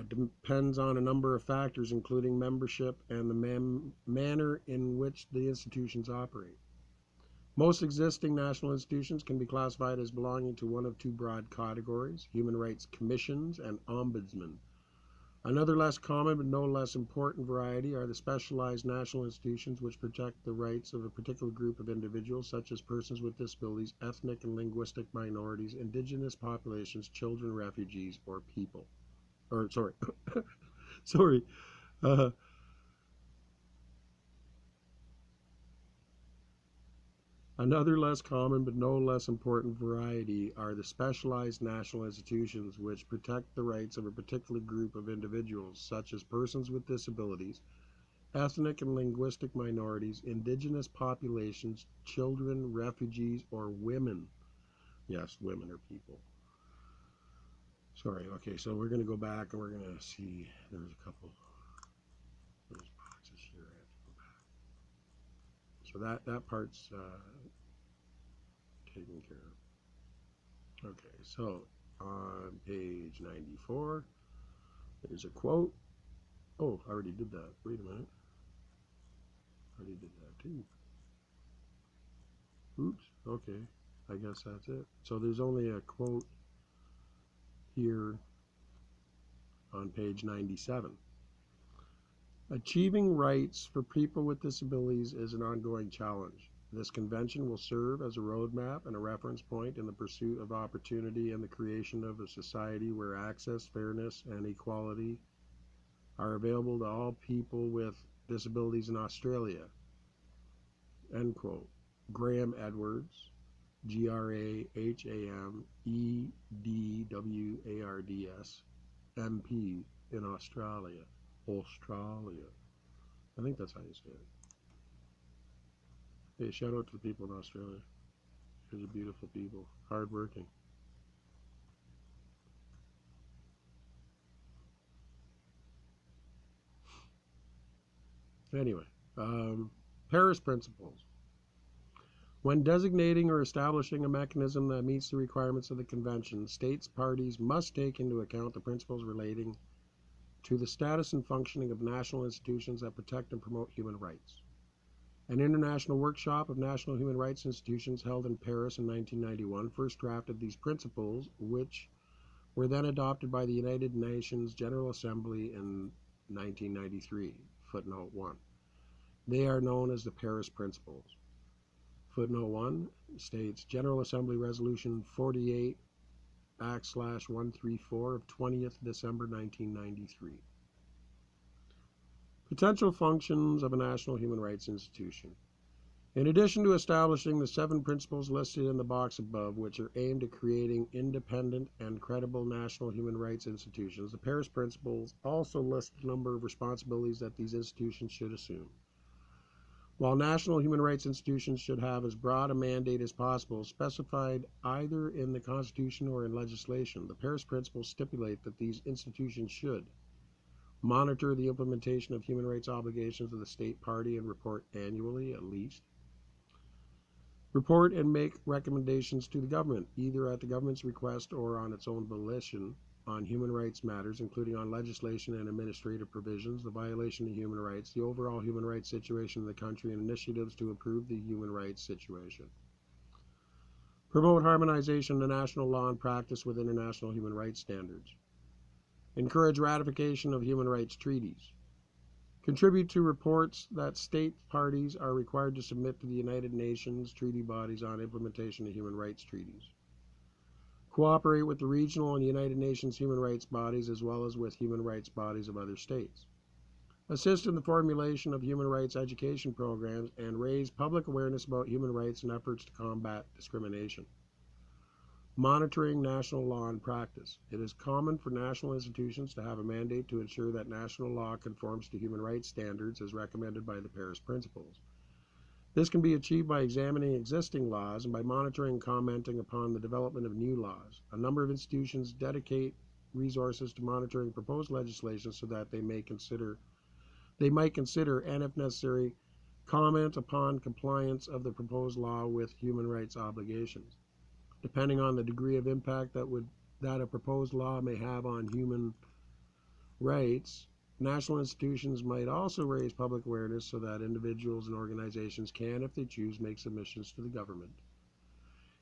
depends on a number of factors, including membership and the manner in which the institutions operate. Most existing national institutions can be classified as belonging to one of two broad categories: human rights commissions and ombudsmen. Another less common but no less important variety are the specialized national institutions which protect the rights of a particular group of individuals, such as persons with disabilities, ethnic and linguistic minorities, indigenous populations, children, refugees, or people. Another less common but no less important variety are the specialized national institutions which protect the rights of a particular group of individuals, such as persons with disabilities, ethnic and linguistic minorities, indigenous populations, children, refugees, or women. Yes, women are people. Sorry, okay, so we're going to go back and we're going to see, there's a couple, there's boxes here I have to go back. So that part's taken care of. Okay, so on page 94, there's a quote. Oh, I already did that. Wait a minute. I already did that too. Oops, okay. I guess that's it. So there's only a quote here on page 97. Achieving rights for people with disabilities is an ongoing challenge. This convention will serve as a roadmap and a reference point in the pursuit of opportunity and the creation of a society where access, fairness, and equality are available to all people with disabilities in Australia. End quote. Graham Edwards, GRAHAMEDWARDS, MP in Australia. Australia. I think that's how you say it. Hey, shout out to the people in Australia. These are beautiful people, hardworking. Anyway, Paris Principles. When designating or establishing a mechanism that meets the requirements of the convention, states parties must take into account the principles relating to the status and functioning of national institutions that protect and promote human rights. An international workshop of national human rights institutions held in Paris in 1991 first drafted these principles, which were then adopted by the United Nations General Assembly in 1993. Footnote 1. They are known as the Paris Principles. Footnote 1 states General Assembly Resolution 48/134 of 20th December 1993. Potential functions of a national human rights institution. In addition to establishing the 7 principles listed in the box above, which are aimed at creating independent and credible national human rights institutions, the Paris Principles also list a number of responsibilities that these institutions should assume. While national human rights institutions should have as broad a mandate as possible, specified either in the Constitution or in legislation, the Paris Principles stipulate that these institutions should monitor the implementation of human rights obligations of the state party and report annually at least. Report and make recommendations to the government, either at the government's request or on its own volition, on human rights matters, including on legislation and administrative provisions, the violation of human rights, the overall human rights situation in the country, and initiatives to improve the human rights situation. Promote harmonization of national law and practice with international human rights standards. Encourage ratification of human rights treaties. Contribute to reports that state parties are required to submit to the United Nations treaty bodies on implementation of human rights treaties. Cooperate with the regional and United Nations human rights bodies as well as with human rights bodies of other states. Assist in the formulation of human rights education programs and raise public awareness about human rights and efforts to combat discrimination. Monitoring national law and practice. It is common for national institutions to have a mandate to ensure that national law conforms to human rights standards as recommended by the Paris Principles. This can be achieved by examining existing laws and by monitoring and commenting upon the development of new laws. A number of institutions dedicate resources to monitoring proposed legislation so that they might consider and, if necessary, comment upon compliance of the proposed law with human rights obligations. Depending on the degree of impact that a proposed law may have on human rights, national institutions might also raise public awareness so that individuals and organizations can, if they choose, make submissions to the government.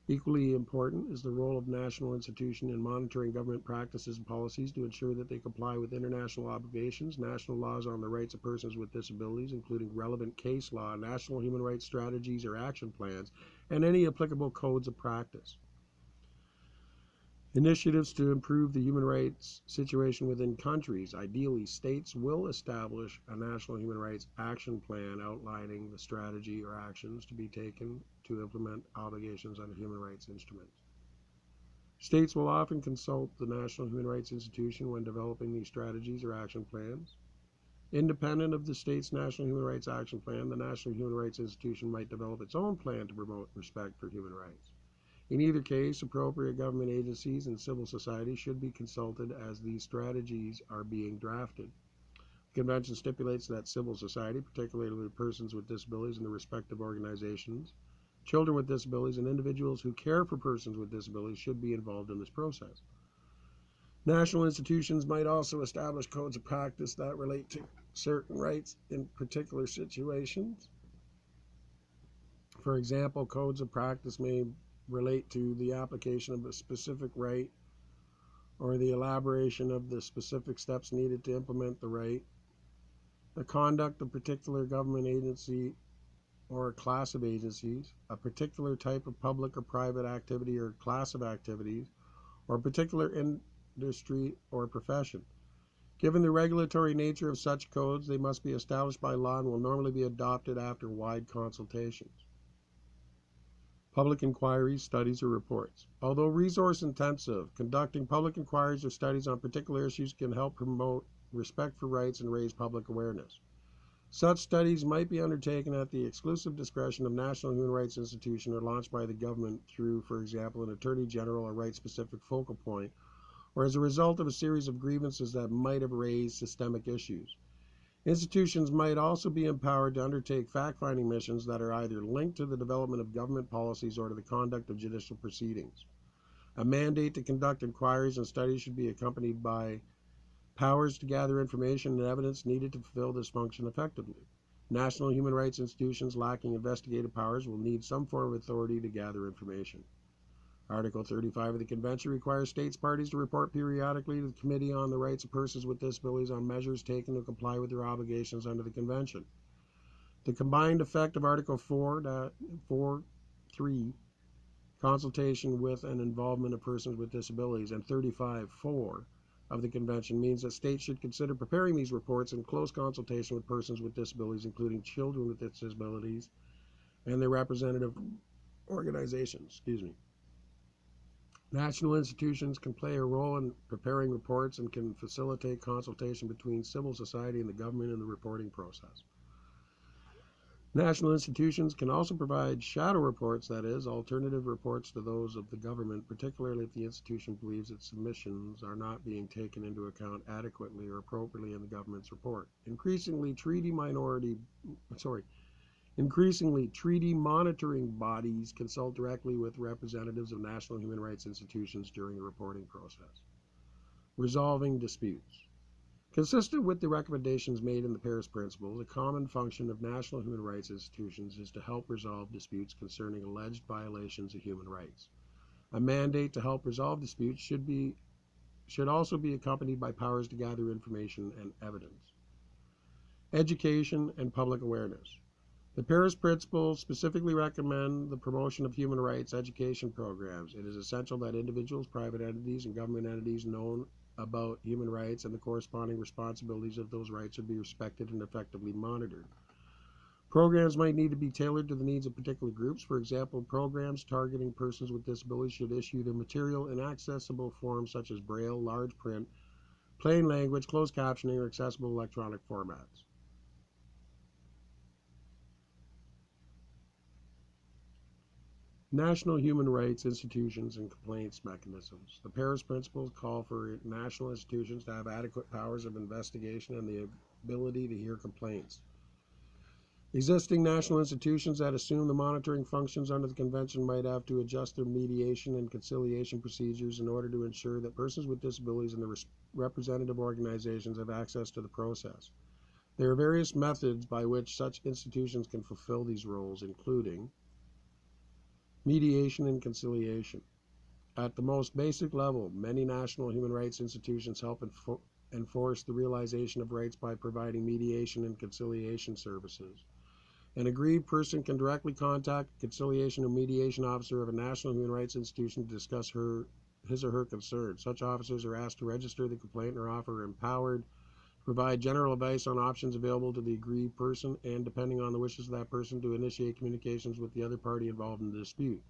Equally important is the role of national institutions in monitoring government practices and policies to ensure that they comply with international obligations, national laws on the rights of persons with disabilities, including relevant case law, national human rights strategies or action plans, and any applicable codes of practice. Initiatives to improve the human rights situation within countries. Ideally, states will establish a national human rights action plan outlining the strategy or actions to be taken to implement obligations under human rights instruments. States will often consult the National Human Rights Institution when developing these strategies or action plans. Independent of the state's National Human Rights Action Plan, the National Human Rights Institution might develop its own plan to promote respect for human rights. In either case, appropriate government agencies and civil society should be consulted as these strategies are being drafted. The Convention stipulates that civil society, particularly persons with disabilities and their respective organizations, children with disabilities, and individuals who care for persons with disabilities should be involved in this process. National institutions might also establish codes of practice that relate to certain rights in particular situations. For example, codes of practice may relate to the application of a specific right or the elaboration of the specific steps needed to implement the right, the conduct of particular government agency or a class of agencies, a particular type of public or private activity or class of activities, or a particular industry or profession. Given the regulatory nature of such codes, they must be established by law and will normally be adopted after wide consultations. Public inquiries, studies, or reports. Although resource-intensive, conducting public inquiries or studies on particular issues can help promote respect for rights and raise public awareness. Such studies might be undertaken at the exclusive discretion of national human rights institutions or launched by the government through, for example, an attorney general or right-specific focal point, or as a result of a series of grievances that might have raised systemic issues. Institutions might also be empowered to undertake fact-finding missions that are either linked to the development of government policies or to the conduct of judicial proceedings. A mandate to conduct inquiries and studies should be accompanied by powers to gather information and evidence needed to fulfill this function effectively. National human rights institutions lacking investigative powers will need some form of authority to gather information. Article 35 of the Convention requires states parties to report periodically to the Committee on the Rights of Persons with Disabilities on measures taken to comply with their obligations under the Convention. The combined effect of Article 4.3, consultation with and involvement of persons with disabilities, and 35.4 of the Convention means that states should consider preparing these reports in close consultation with persons with disabilities, including children with disabilities, and their representative organizations. National institutions can play a role in preparing reports and can facilitate consultation between civil society and the government in the reporting process. National institutions can also provide shadow reports, that is, alternative reports to those of the government, particularly if the institution believes its submissions are not being taken into account adequately or appropriately in the government's report. Increasingly, treaty monitoring bodies consult directly with representatives of national human rights institutions during the reporting process. Resolving disputes. Consistent with the recommendations made in the Paris Principles, a common function of national human rights institutions is to help resolve disputes concerning alleged violations of human rights. A mandate to help resolve disputes should also be accompanied by powers to gather information and evidence. Education and public awareness. The Paris Principles specifically recommend the promotion of human rights education programs. It is essential that individuals, private entities, and government entities know about human rights and the corresponding responsibilities of those rights should be respected and effectively monitored. Programs might need to be tailored to the needs of particular groups. For example, programs targeting persons with disabilities should issue their material in accessible forms such as Braille, large print, plain language, closed captioning, or accessible electronic formats. National human rights institutions and complaints mechanisms. The Paris Principles call for national institutions to have adequate powers of investigation and the ability to hear complaints. Existing national institutions that assume the monitoring functions under the Convention might have to adjust their mediation and conciliation procedures in order to ensure that persons with disabilities and their representative organizations have access to the process. There are various methods by which such institutions can fulfill these roles, including mediation and conciliation. At the most basic level, many national human rights institutions help enforce the realization of rights by providing mediation and conciliation services. An aggrieved person can directly contact a conciliation or mediation officer of a national human rights institution to discuss his or her concerns. Such officers are asked to register the complaint or are empowered to provide general advice on options available to the aggrieved person and, depending on the wishes of that person, to initiate communications with the other party involved in the dispute.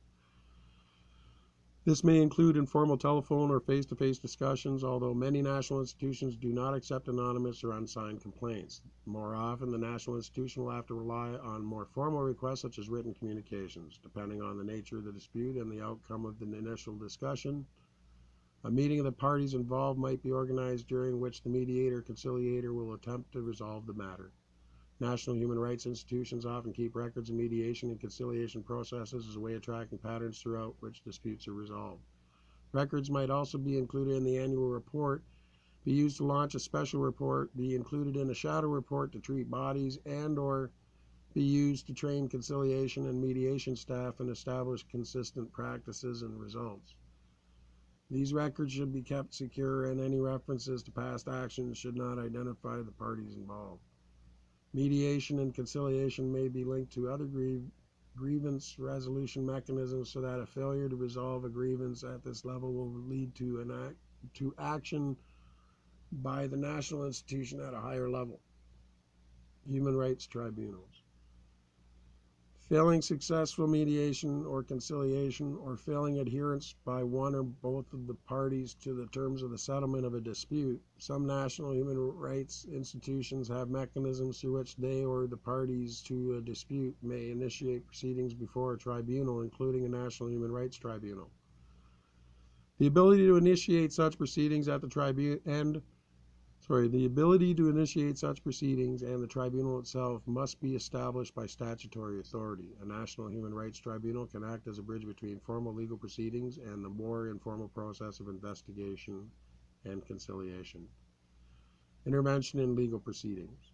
This may include informal telephone or face-to-face discussions, although many national institutions do not accept anonymous or unsigned complaints. More often, the national institution will have to rely on more formal requests such as written communications. Depending on the nature of the dispute and the outcome of the initial discussion, a meeting of the parties involved might be organized during which the mediator or conciliator will attempt to resolve the matter. National human rights institutions often keep records of mediation and conciliation processes as a way of tracking patterns throughout which disputes are resolved. Records might also be included in the annual report, be used to launch a special report, be included in a shadow report to treat bodies, and/or be used to train conciliation and mediation staff and establish consistent practices and results. These records should be kept secure, and any references to past actions should not identify the parties involved. Mediation and conciliation may be linked to other grievance resolution mechanisms so that a failure to resolve a grievance at this level will lead to action by the national institution at a higher level. Human rights tribunals. Failing successful mediation or conciliation, or failing adherence by one or both of the parties to the terms of the settlement of a dispute, some national human rights institutions have mechanisms through which they or the parties to a dispute may initiate proceedings before a tribunal, including a national human rights tribunal. The ability to initiate such proceedings and the tribunal itself must be established by statutory authority. A national human rights tribunal can act as a bridge between formal legal proceedings and the more informal process of investigation and conciliation. Intervention in legal proceedings.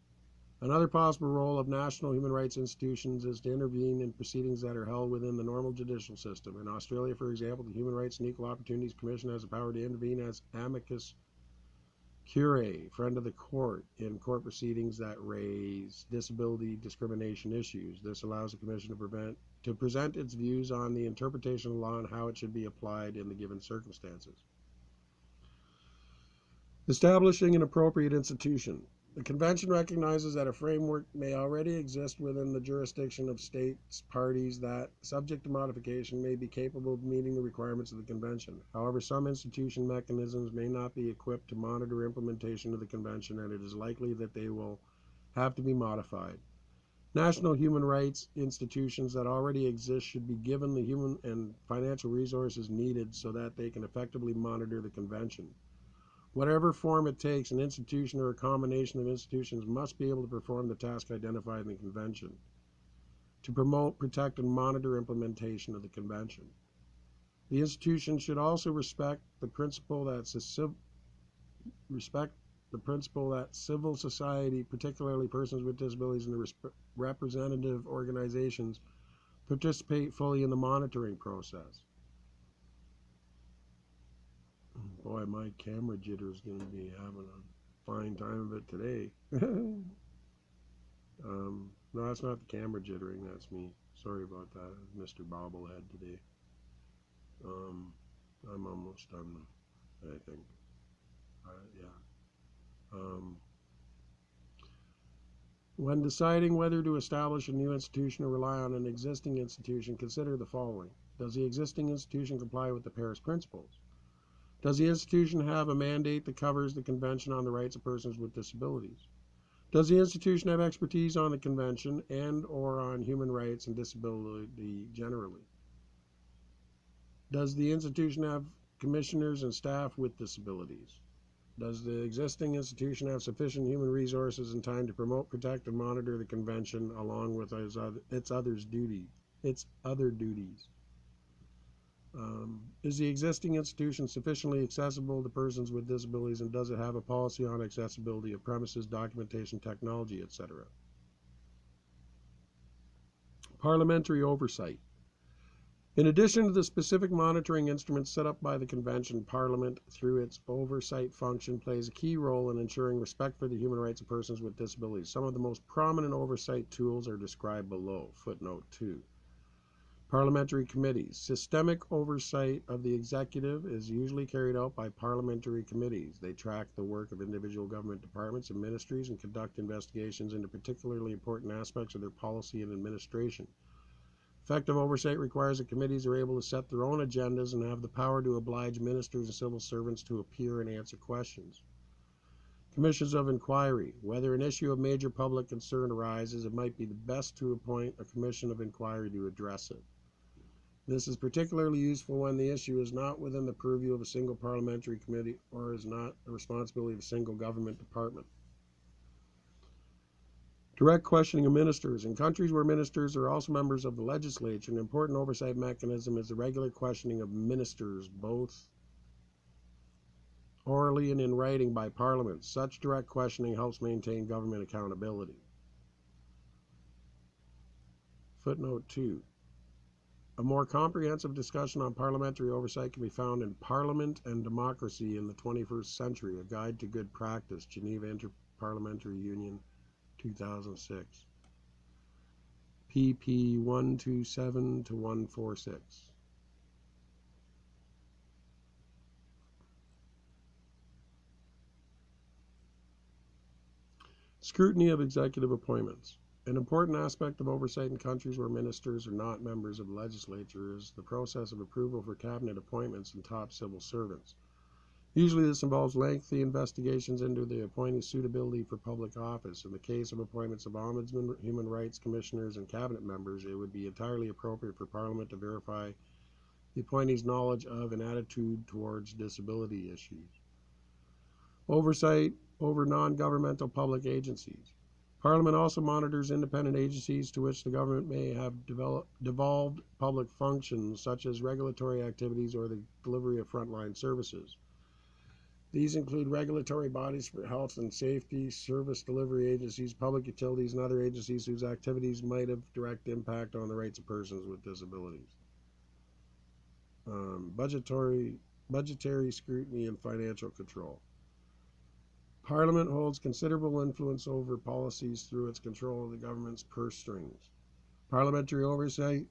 Another possible role of national human rights institutions is to intervene in proceedings that are held within the normal judicial system. In Australia, for example, the Human Rights and Equal Opportunities Commission has the power to intervene as amicus curiae, friend of the court, in court proceedings that raise disability discrimination issues. This allows the Commission to present its views on the interpretation of the law and how it should be applied in the given circumstances. Establishing an appropriate institution. The Convention recognizes that a framework may already exist within the jurisdiction of states parties that, subject to modification, may be capable of meeting the requirements of the Convention. However, some institution mechanisms may not be equipped to monitor implementation of the Convention, and it is likely that they will have to be modified. National human rights institutions that already exist should be given the human and financial resources needed so that they can effectively monitor the Convention. Whatever form it takes, an institution or a combination of institutions must be able to perform the task identified in the Convention to promote, protect, and monitor implementation of the Convention. The institution should also respect the principle that respect the principle that civil society, particularly persons with disabilities and the representative organizations, participate fully in the monitoring process. Boy, my camera jitter is going to be having a fine time of it today. No, that's not the camera jittering, that's me. Sorry about that, Mr. Bobblehead today. I'm almost done, I think. Yeah. When deciding whether to establish a new institution or rely on an existing institution, consider the following. Does the existing institution comply with the Paris Principles? Does the institution have a mandate that covers the Convention on the Rights of Persons with Disabilities? Does the institution have expertise on the Convention and or on human rights and disability generally? Does the institution have commissioners and staff with disabilities? Does the existing institution have sufficient human resources and time to promote, protect, and monitor the Convention along with its other duties? Is the existing institution sufficiently accessible to persons with disabilities, and does it have a policy on accessibility of premises, documentation, technology, etc.? Parliamentary oversight. In addition to the specific monitoring instruments set up by the Convention, Parliament, through its oversight function, plays a key role in ensuring respect for the human rights of persons with disabilities. Some of the most prominent oversight tools are described below. Footnote 2. Parliamentary committees. Systemic oversight of the executive is usually carried out by parliamentary committees. They track the work of individual government departments and ministries and conduct investigations into particularly important aspects of their policy and administration. Effective oversight requires that committees are able to set their own agendas and have the power to oblige ministers and civil servants to appear and answer questions. Commissions of inquiry. Whether an issue of major public concern arises, it might be the best to appoint a commission of inquiry to address it. This is particularly useful when the issue is not within the purview of a single parliamentary committee or is not the responsibility of a single government department. Direct questioning of ministers. In countries where ministers are also members of the legislature, an important oversight mechanism is the regular questioning of ministers, both orally and in writing by Parliament. Such direct questioning helps maintain government accountability. Footnote 2. A more comprehensive discussion on parliamentary oversight can be found in Parliament and Democracy in the 21st Century, A Guide to Good Practice, Geneva Interparliamentary Union, 2006. pp. 127 to 146. Scrutiny of executive appointments. An important aspect of oversight in countries where ministers are not members of the legislature is the process of approval for cabinet appointments and top civil servants. Usually this involves lengthy investigations into the appointee's suitability for public office. In the case of appointments of ombudsmen, human rights commissioners, and cabinet members, it would be entirely appropriate for Parliament to verify the appointee's knowledge of and attitude towards disability issues. Oversight over non-governmental public agencies. Parliament also monitors independent agencies to which the government may have devolved public functions, such as regulatory activities or the delivery of frontline services. These include regulatory bodies for health and safety, service delivery agencies, public utilities, and other agencies whose activities might have direct impact on the rights of persons with disabilities. Budgetary scrutiny and financial control. Parliament holds considerable influence over policies through its control of the government's purse strings. Parliamentary oversight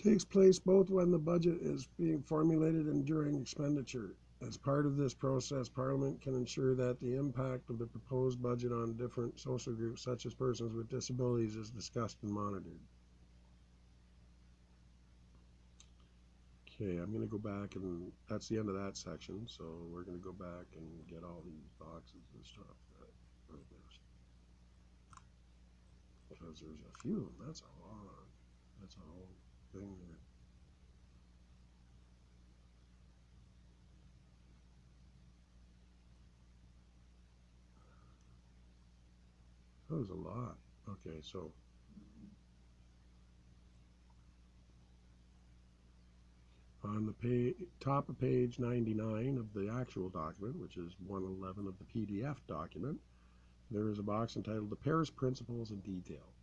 takes place both when the budget is being formulated and during expenditure. As part of this process, Parliament can ensure that the impact of the proposed budget on different social groups, such as persons with disabilities, is discussed and monitored. Okay, I'm going to go back, and that's the end of that section, so we're going to go back and get all these boxes and stuff that I missed. Because there's a few of them, that's a lot. That's a whole thing there. That was a lot. Okay, so On the top of page 99 of the actual document, which is 111 of the PDF document, there is a box entitled The Paris Principles in Detail.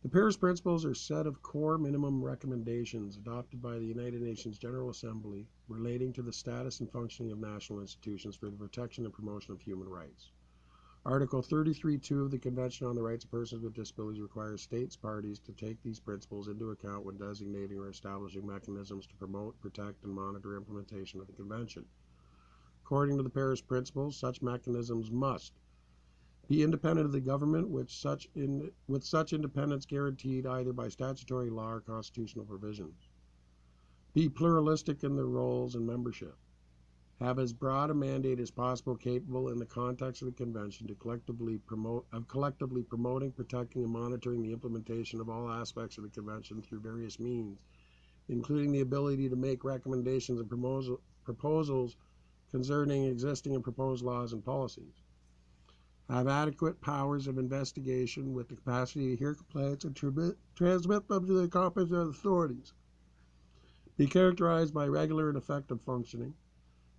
The Paris Principles are a set of core minimum recommendations adopted by the United Nations General Assembly relating to the status and functioning of national institutions for the protection and promotion of human rights. Article 33(2) of the Convention on the Rights of Persons with Disabilities requires states parties to take these principles into account when designating or establishing mechanisms to promote, protect, and monitor implementation of the Convention. According to the Paris Principles, such mechanisms must be independent of the government, with such independence guaranteed either by statutory law or constitutional provisions. Be pluralistic in their roles and membership. Have as broad a mandate as possible, capable in the context of the Convention to collectively promoting, protecting, and monitoring the implementation of all aspects of the Convention through various means, including the ability to make recommendations and proposals concerning existing and proposed laws and policies. Have adequate powers of investigation with the capacity to hear complaints and transmit them to the competent authorities. Be characterized by regular and effective functioning.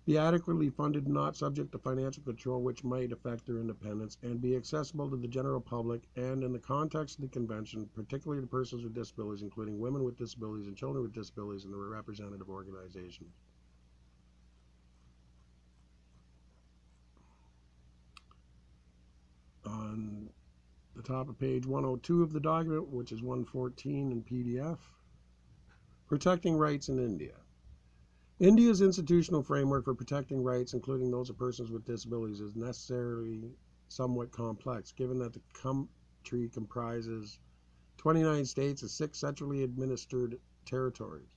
Be adequately funded and not subject to financial control which might affect their independence, and be accessible to the general public and in the context of the Convention, particularly to persons with disabilities, including women with disabilities and children with disabilities, and their representative organizations. On the top of page 102 of the document, which is 114 in PDF, protecting rights in India. India's institutional framework for protecting rights, including those of persons with disabilities, is necessarily somewhat complex, given that the country comprises 29 states and 6 centrally administered territories.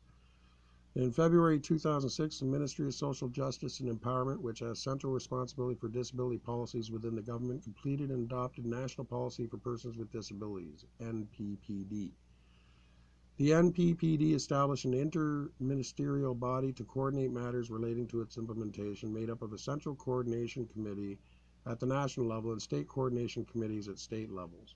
In February 2006, the Ministry of Social Justice and Empowerment, which has central responsibility for disability policies within the government, completed and adopted National Policy for Persons with Disabilities, NPPD. The NPPD established an inter-ministerial body to coordinate matters relating to its implementation, made up of a central coordination committee at the national level and state coordination committees at state levels.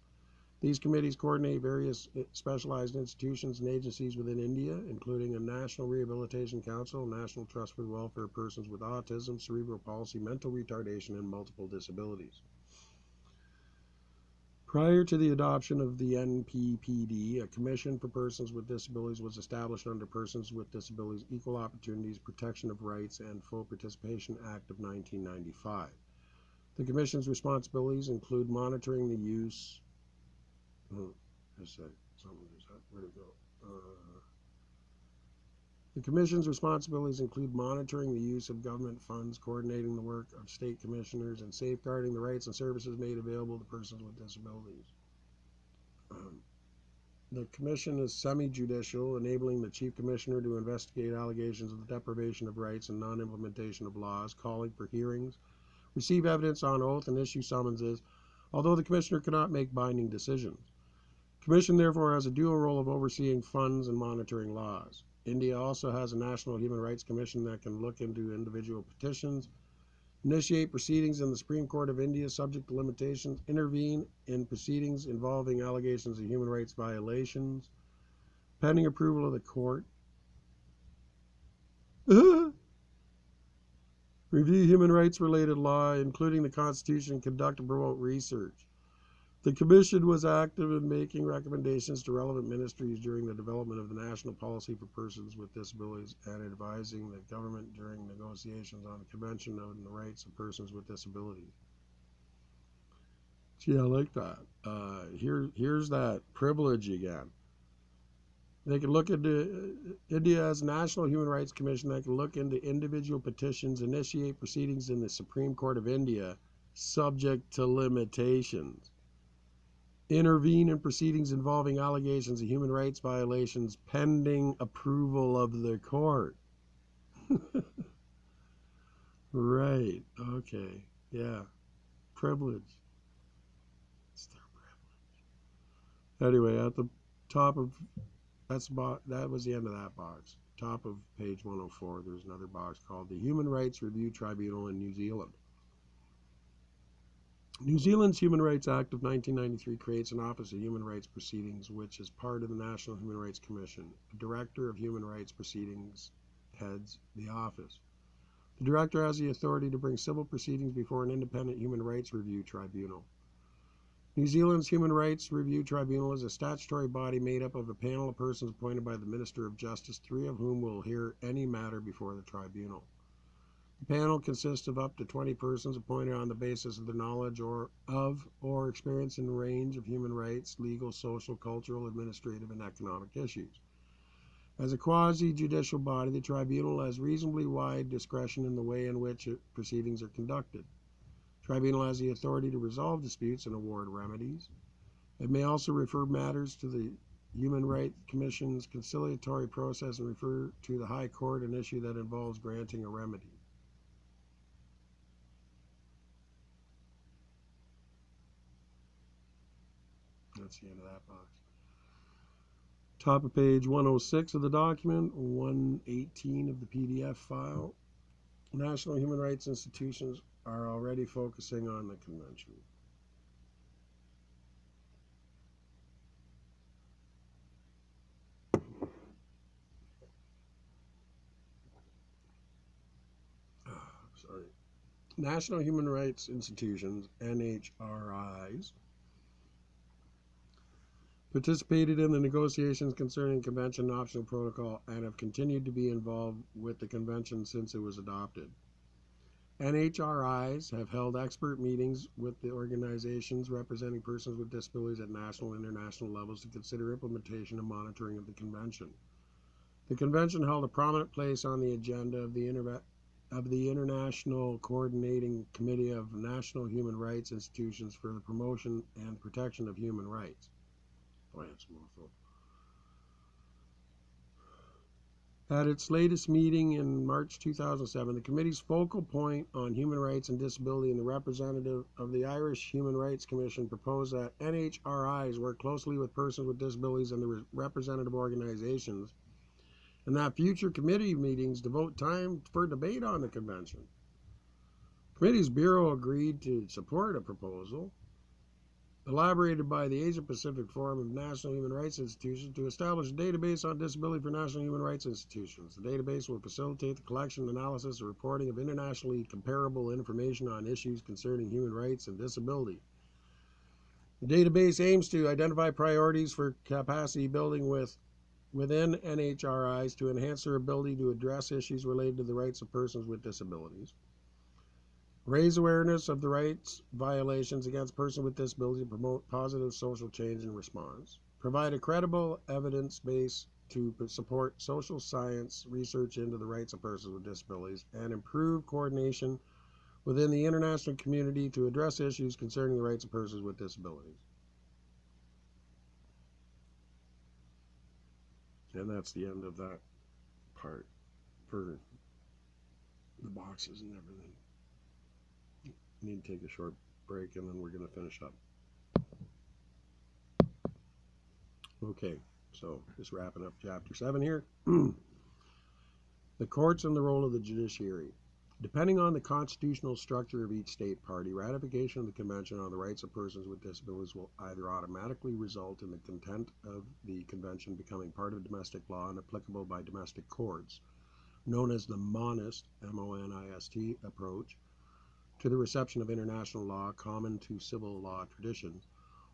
These committees coordinate various specialized institutions and agencies within India, including a National Rehabilitation Council, National Trust for the Welfare of Persons with Autism, Cerebral Palsy, Mental Retardation, and Multiple Disabilities. Prior to the adoption of the NPPD, a Commission for Persons with Disabilities was established under Persons with Disabilities Equal Opportunities, Protection of Rights, and Full Participation Act of 1995. The Commission's responsibilities include monitoring the use The Commission's responsibilities include monitoring the use of government funds, coordinating the work of state commissioners, and safeguarding the rights and services made available to persons with disabilities. The Commission is semi-judicial, enabling the Chief Commissioner to investigate allegations of the deprivation of rights and non-implementation of laws, calling for hearings, receive evidence on oath, and issue summonses, although the Commissioner cannot make binding decisions. The Commission therefore has a dual role of overseeing funds and monitoring laws. India also has a National Human Rights Commission that can look into individual petitions, initiate proceedings in the Supreme Court of India subject to limitations, intervene in proceedings involving allegations of human rights violations, pending approval of the court, review human rights related law, including the Constitution, and conduct and promote research. The Commission was active in making recommendations to relevant ministries during the development of the National Policy for Persons with Disabilities and advising the government during negotiations on the Convention on the Rights of Persons with Disabilities. Gee, I like that. Here's that privilege again. They can look into, India has a National Human Rights Commission that can look into individual petitions, initiate proceedings in the Supreme Court of India, subject to limitations. Intervene in proceedings involving allegations of human rights violations pending approval of the court. Right, okay, yeah, privilege. It's their privilege. Anyway, at the top of, that was the end of that box. Top of page 104, there's another box called the Human Rights Review Tribunal in New Zealand. New Zealand's Human Rights Act of 1993 creates an Office of Human Rights Proceedings, which is part of the National Human Rights Commission. A Director of Human Rights Proceedings heads the office. The Director has the authority to bring civil proceedings before an independent human rights review tribunal. New Zealand's Human Rights Review Tribunal is a statutory body made up of a panel of persons appointed by the Minister of Justice, 3 of whom will hear any matter before the tribunal. The panel consists of up to 20 persons appointed on the basis of their knowledge or experience in a range of human rights, legal, social, cultural, administrative, and economic issues. As a quasi-judicial body, the tribunal has reasonably wide discretion in the way in which proceedings are conducted. The tribunal has the authority to resolve disputes and award remedies. It may also refer matters to the Human Rights Commission's conciliatory process and refer to the High Court an issue that involves granting a remedy. That's the end of that box. Top of page 106 of the document, 118 of the PDF file. National human rights institutions are already focusing on the convention. National human rights institutions, NHRIs, participated in the negotiations concerning Convention Optional Protocol and have continued to be involved with the Convention since it was adopted. NHRIs have held expert meetings with the organizations representing persons with disabilities at national and international levels to consider implementation and monitoring of the Convention. The Convention held a prominent place on the agenda of the International Coordinating Committee of National Human Rights Institutions for the Promotion and Protection of Human Rights. At its latest meeting in March 2007, the committee's focal point on human rights and disability and the representative of the Irish Human Rights Commission proposed that NHRIs work closely with persons with disabilities and the representative organizations, and that future committee meetings devote time for debate on the convention. The committee's bureau agreed to support a proposal elaborated by the Asia-Pacific Forum of National Human Rights Institutions to establish a database on disability for national human rights institutions. The database will facilitate the collection, analysis, and reporting of internationally comparable information on issues concerning human rights and disability. The database aims to identify priorities for capacity building within NHRIs to enhance their ability to address issues related to the rights of persons with disabilities, raise awareness of the rights violations against persons with disabilities, and promote positive social change and response, provide a credible evidence base to support social science research into the rights of persons with disabilities, and improve coordination within the international community to address issues concerning the rights of persons with disabilities. And that's the end of that part for the boxes and everything. Need to take a short break and then we're going to finish up. Okay, so just wrapping up chapter 7 here. The courts and the role of the judiciary. Depending on the constitutional structure of each state party, ratification of the Convention on the Rights of Persons with Disabilities will either automatically result in the content of the Convention becoming part of domestic law and applicable by domestic courts, known as the monist, M-O-N-I-S-T, approach to the reception of international law common to civil law traditions,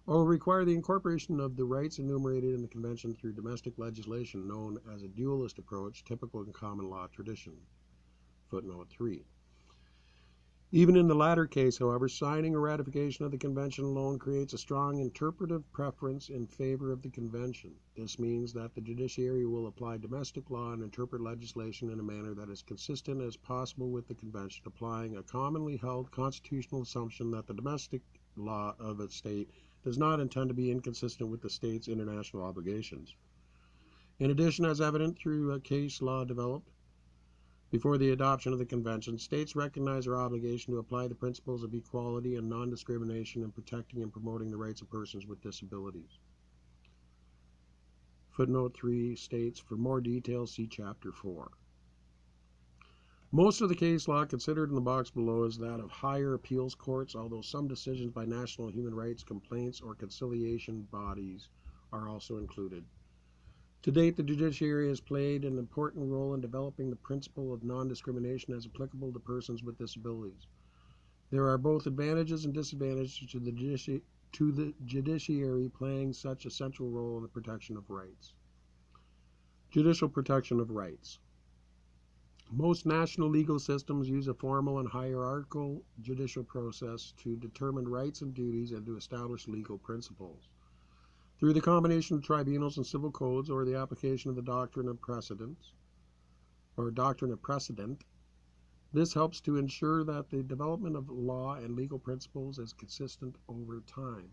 or will require the incorporation of the rights enumerated in the Convention through domestic legislation known as a dualist approach typical in common law tradition. Footnote 3. Even in the latter case, however, signing or ratification of the Convention alone creates a strong interpretive preference in favor of the Convention. This means that the judiciary will apply domestic law and interpret legislation in a manner that is consistent as possible with the Convention, applying a commonly held constitutional assumption that the domestic law of a state does not intend to be inconsistent with the state's international obligations. In addition, as evident through a case law developed before the adoption of the Convention, states recognize their obligation to apply the principles of equality and non-discrimination in protecting and promoting the rights of persons with disabilities. Footnote 3 states, for more details, see Chapter 4. Most of the case law considered in the box below is that of higher appeals courts, although some decisions by national human rights complaints or conciliation bodies are also included. To date, the judiciary has played an important role in developing the principle of non-discrimination as applicable to persons with disabilities. There are both advantages and disadvantages to the judiciary playing such a central role in the protection of rights. Judicial protection of rights. Most national legal systems use a formal and hierarchical judicial process to determine rights and duties and to establish legal principles. Through the combination of tribunals and civil codes or the application of the doctrine of precedent, this helps to ensure that the development of law and legal principles is consistent over time.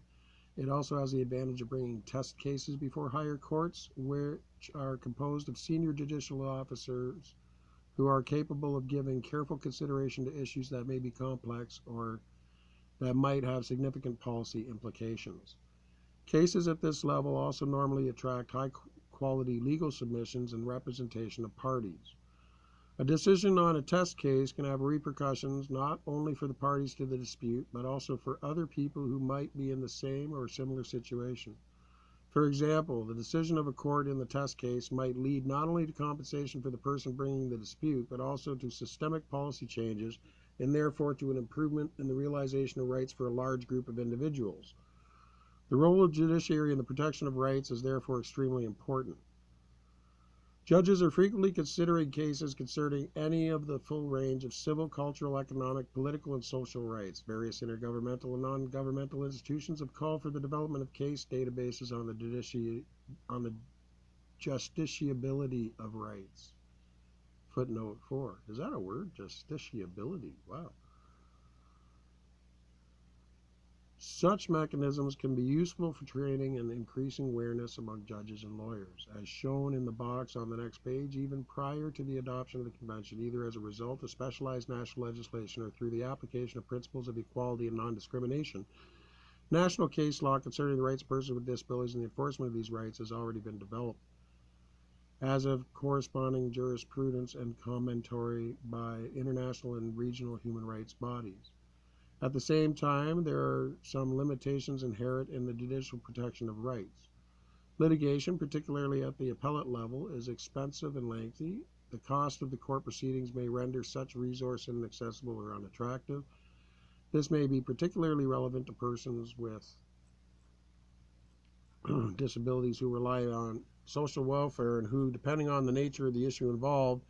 It also has the advantage of bringing test cases before higher courts, which are composed of senior judicial officers who are capable of giving careful consideration to issues that may be complex or that might have significant policy implications. Cases at this level also normally attract high-quality legal submissions and representation of parties. A decision on a test case can have repercussions not only for the parties to the dispute, but also for other people who might be in the same or similar situation. For example, the decision of a court in the test case might lead not only to compensation for the person bringing the dispute, but also to systemic policy changes and therefore to an improvement in the realization of rights for a large group of individuals. The role of judiciary in the protection of rights is therefore extremely important. Judges are frequently considering cases concerning any of the full range of civil, cultural, economic, political, and social rights. Various intergovernmental and non-governmental institutions have called for the development of case databases on the justiciability of rights. Footnote 4. Is that a word? Justiciability. Wow. Such mechanisms can be useful for training and increasing awareness among judges and lawyers, as shown in the box on the next page, even prior to the adoption of the Convention, either as a result of specialized national legislation or through the application of principles of equality and non-discrimination. National case law concerning the rights of persons with disabilities and the enforcement of these rights has already been developed, as have corresponding jurisprudence and commentary by international and regional human rights bodies. At the same time, there are some limitations inherent in the judicial protection of rights. Litigation, particularly at the appellate level, is expensive and lengthy. The cost of the court proceedings may render such resource inaccessible or unattractive. This may be particularly relevant to persons with disabilities who rely on social welfare and who, depending on the nature of the issue involved,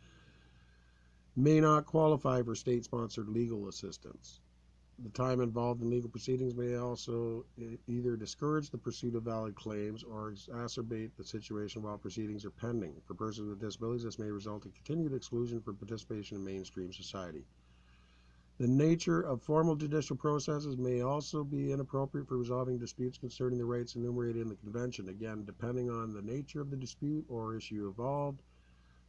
may not qualify for state-sponsored legal assistance. The time involved in legal proceedings may also either discourage the pursuit of valid claims or exacerbate the situation while proceedings are pending. For persons with disabilities, this may result in continued exclusion from participation in mainstream society. The nature of formal judicial processes may also be inappropriate for resolving disputes concerning the rights enumerated in the Convention. Again, depending on the nature of the dispute or issue involved,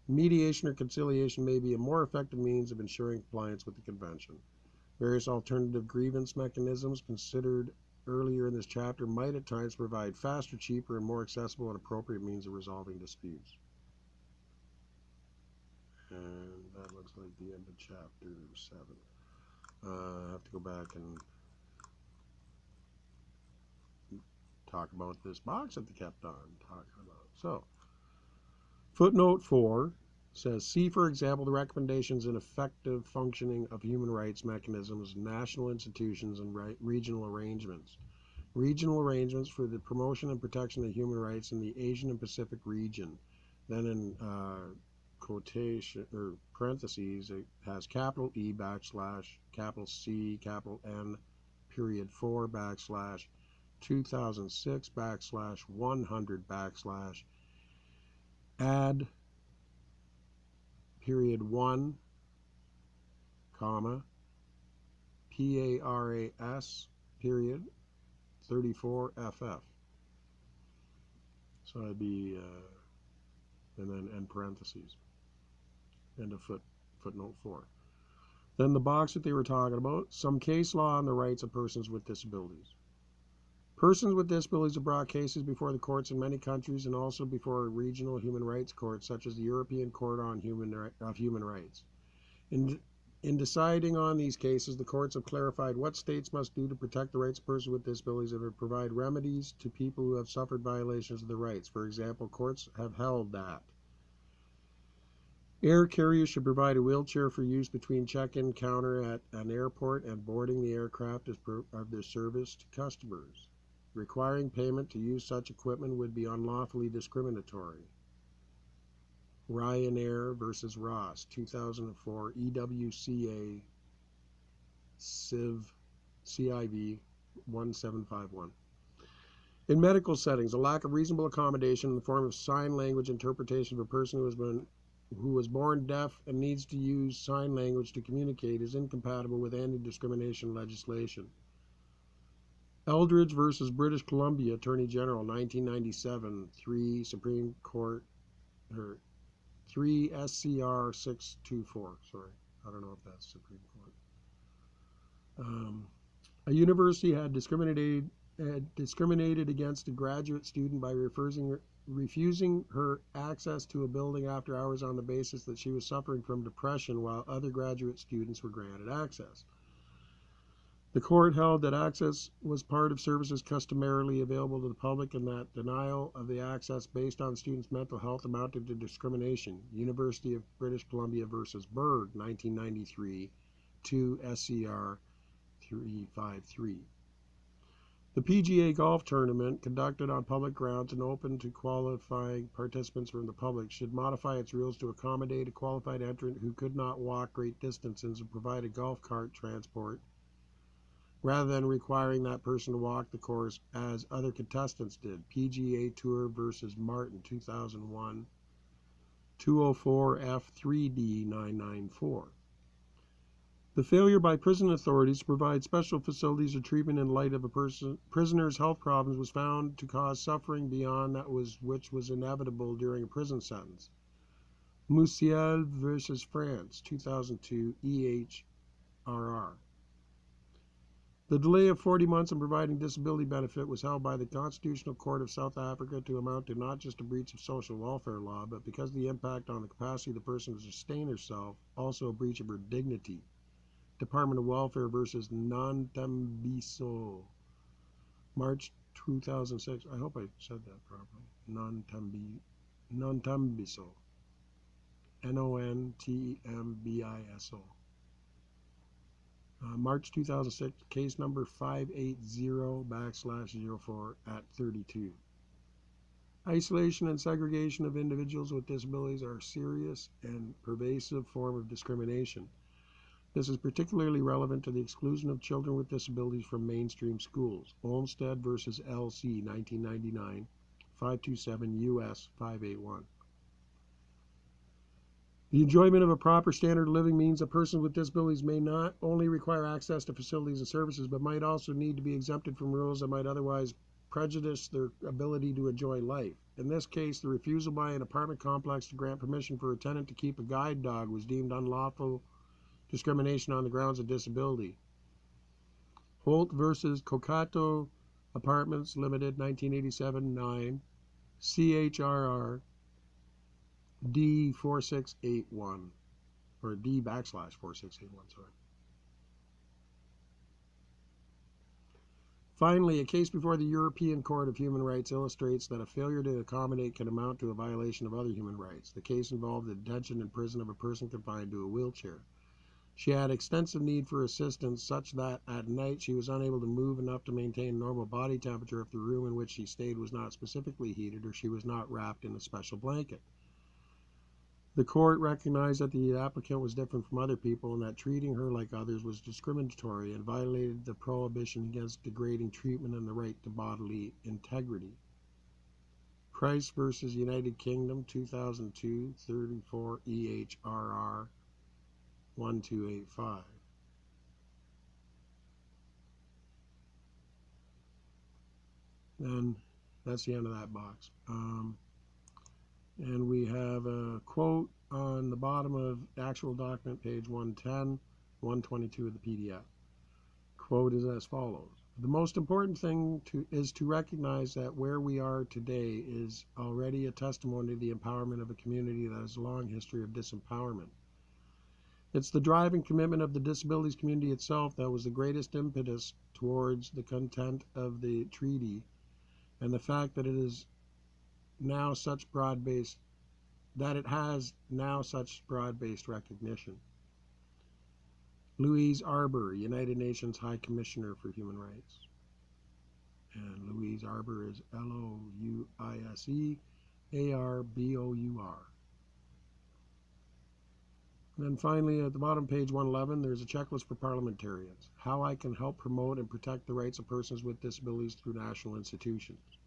mediation or conciliation may be a more effective means of ensuring compliance with the Convention. Various alternative grievance mechanisms considered earlier in this chapter might at times provide faster, cheaper, and more accessible and appropriate means of resolving disputes. And that looks like the end of chapter 7. I have to go back and talk about this box that they kept on talking about. So, footnote 4 says, see, for example, the recommendations and effective functioning of human rights mechanisms, national institutions, and regional arrangements. Regional arrangements for the promotion and protection of human rights in the Asian and Pacific region. Then in quotation or parentheses, it has capital E / capital C N period 4 / 2006 / 100 / add period 1, comma, PARAS, period, 34 FF. So that'd be, and then end parentheses, end of footnote 4. Then the box that they were talking about, some case law on the rights of persons with disabilities. Persons with disabilities have brought cases before the courts in many countries and also before regional human rights courts, such as the European Court on Human Rights. In In deciding on these cases, the courts have clarified what states must do to protect the rights of persons with disabilities and to provide remedies to people who have suffered violations of their rights. For example, courts have held that air carriers should provide a wheelchair for use between check-in counter at an airport and boarding the aircraft of their service to customers. Requiring payment to use such equipment would be unlawfully discriminatory. Ryanair versus Ross, 2004, EWCA Civ 1751. In medical settings, a lack of reasonable accommodation in the form of sign language interpretation of a person who was born deaf and needs to use sign language to communicate is incompatible with anti-discrimination legislation. Eldridge versus British Columbia Attorney General, 1997, 3 Supreme Court, 3 SCR 624. Sorry, I don't know if that's Supreme Court. A university had discriminated against a graduate student by refusing her access to a building after hours on the basis that she was suffering from depression while other graduate students were granted access. The court held that access was part of services customarily available to the public and that denial of the access based on students' mental health amounted to discrimination. University of British Columbia versus Berg, 1993, 2 SCR 353. The PGA golf tournament, conducted on public grounds and open to qualifying participants from the public, should modify its rules to accommodate a qualified entrant who could not walk great distances and provide a golf cart transport, rather than requiring that person to walk the course as other contestants did. PGA Tour versus Martin, 2001, 204 F3D 994. The failure by prison authorities to provide special facilities or treatment in light of a prisoner's health problems was found to cause suffering beyond that which was inevitable during a prison sentence. Musiel versus France, 2002, EHRR. The delay of 40 months in providing disability benefit was held by the Constitutional Court of South Africa to amount to not just a breach of social welfare law, but because of the impact on the capacity of the person to sustain herself, also a breach of her dignity. Department of Welfare versus Nantambiso, March 2006. I hope I said that properly. Nantambiso. NONTMBISO. March 2006, case number 580/04 at 32. Isolation and segregation of individuals with disabilities are a serious and pervasive form of discrimination. This is particularly relevant to the exclusion of children with disabilities from mainstream schools. Olmsted versus LC, 1999, 527 U.S. 581. The enjoyment of a proper standard of living means that persons with disabilities may not only require access to facilities and services, but might also need to be exempted from rules that might otherwise prejudice their ability to enjoy life. In this case, the refusal by an apartment complex to grant permission for a tenant to keep a guide dog was deemed unlawful discrimination on the grounds of disability. Holt versus Cocato Apartments Limited, 1987-9, CHRR D4681, or D/4681, sorry. Finally, a case before the European Court of Human Rights illustrates that a failure to accommodate can amount to a violation of other human rights. The case involved the detention in prison of a person confined to a wheelchair. She had extensive need for assistance such that at night she was unable to move enough to maintain normal body temperature if the room in which she stayed was not specifically heated or she was not wrapped in a special blanket. The court recognized that the applicant was different from other people and that treating her like others was discriminatory and violated the prohibition against degrading treatment and the right to bodily integrity. Price versus United Kingdom, 2002, 34 EHRR 1285. And that's the end of that box. And we have a quote on the bottom of the actual document, page 110, 122 of the PDF. Quote is as follows. The most important thing is to recognize that where we are today is already a testimony to the empowerment of a community that has a long history of disempowerment. It's the drive and commitment of the disabilities community itself that was the greatest impetus towards the content of the treaty, and the fact that it is now such broad-based, that it has now such broad-based recognition. Louise Arbour, United Nations High Commissioner for Human Rights. And Louise Arbour is Louisearbour. And then finally, at the bottom, page 111, there's a checklist for parliamentarians. How I can help promote and protect the rights of persons with disabilities through national institutions.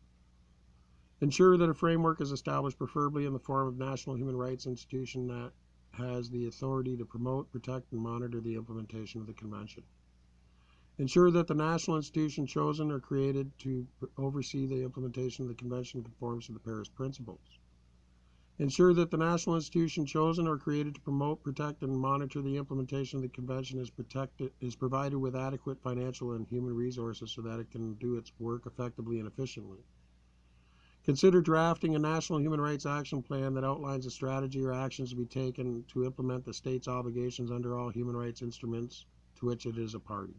Ensure that a framework is established, preferably in the form of national human rights institution that has the authority to promote, protect, and monitor the implementation of the Convention. Ensure that the national institution chosen or created to oversee the implementation of the Convention conforms to the Paris Principles. Ensure that the national institution chosen or created to promote, protect, and monitor the implementation of the Convention is provided with adequate financial and human resources so that it can do its work effectively and efficiently. Consider drafting a national human rights action plan that outlines a strategy or actions to be taken to implement the state's obligations under all human rights instruments to which it is a party.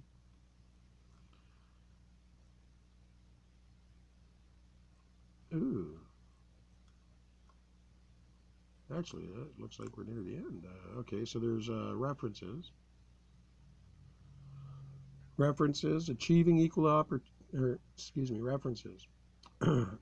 Ooh. Actually, it looks like we're near the end. Okay, so there's references. References, achieving equal references.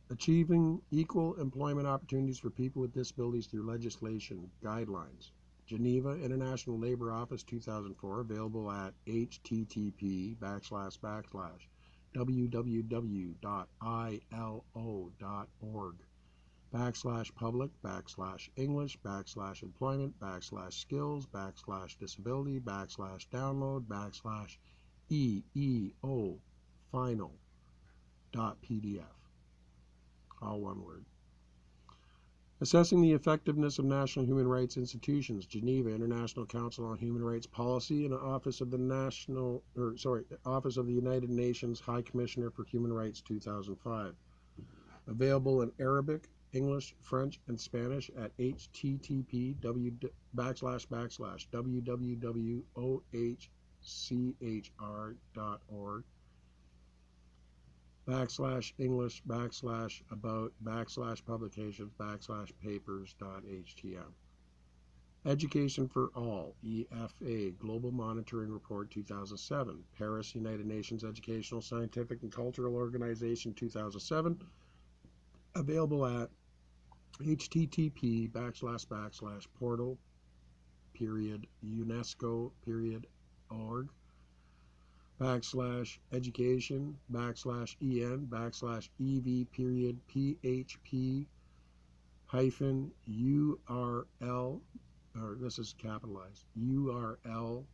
Achieving equal employment opportunities for people with disabilities through legislation, guidelines. Geneva International Labor Office 2004, available at http://www.ilo.org/public/English/Skills/English/Download/final.pdf. All one word. Assessing the effectiveness of national human rights institutions, Geneva International Council on Human Rights Policy and Office of the United Nations High Commissioner for Human Rights 2005. Available in Arabic, English, French, and Spanish at http://www.ohchr.org/English/about/publications/papers.htm. Education for All, EFA, Global Monitoring Report 2007, Paris, United Nations Educational, Scientific, and Cultural Organization 2007, available at http://UNESCO.org/education/EN/EV/PHP-HIPHEN-URL, or this is capitalized, URL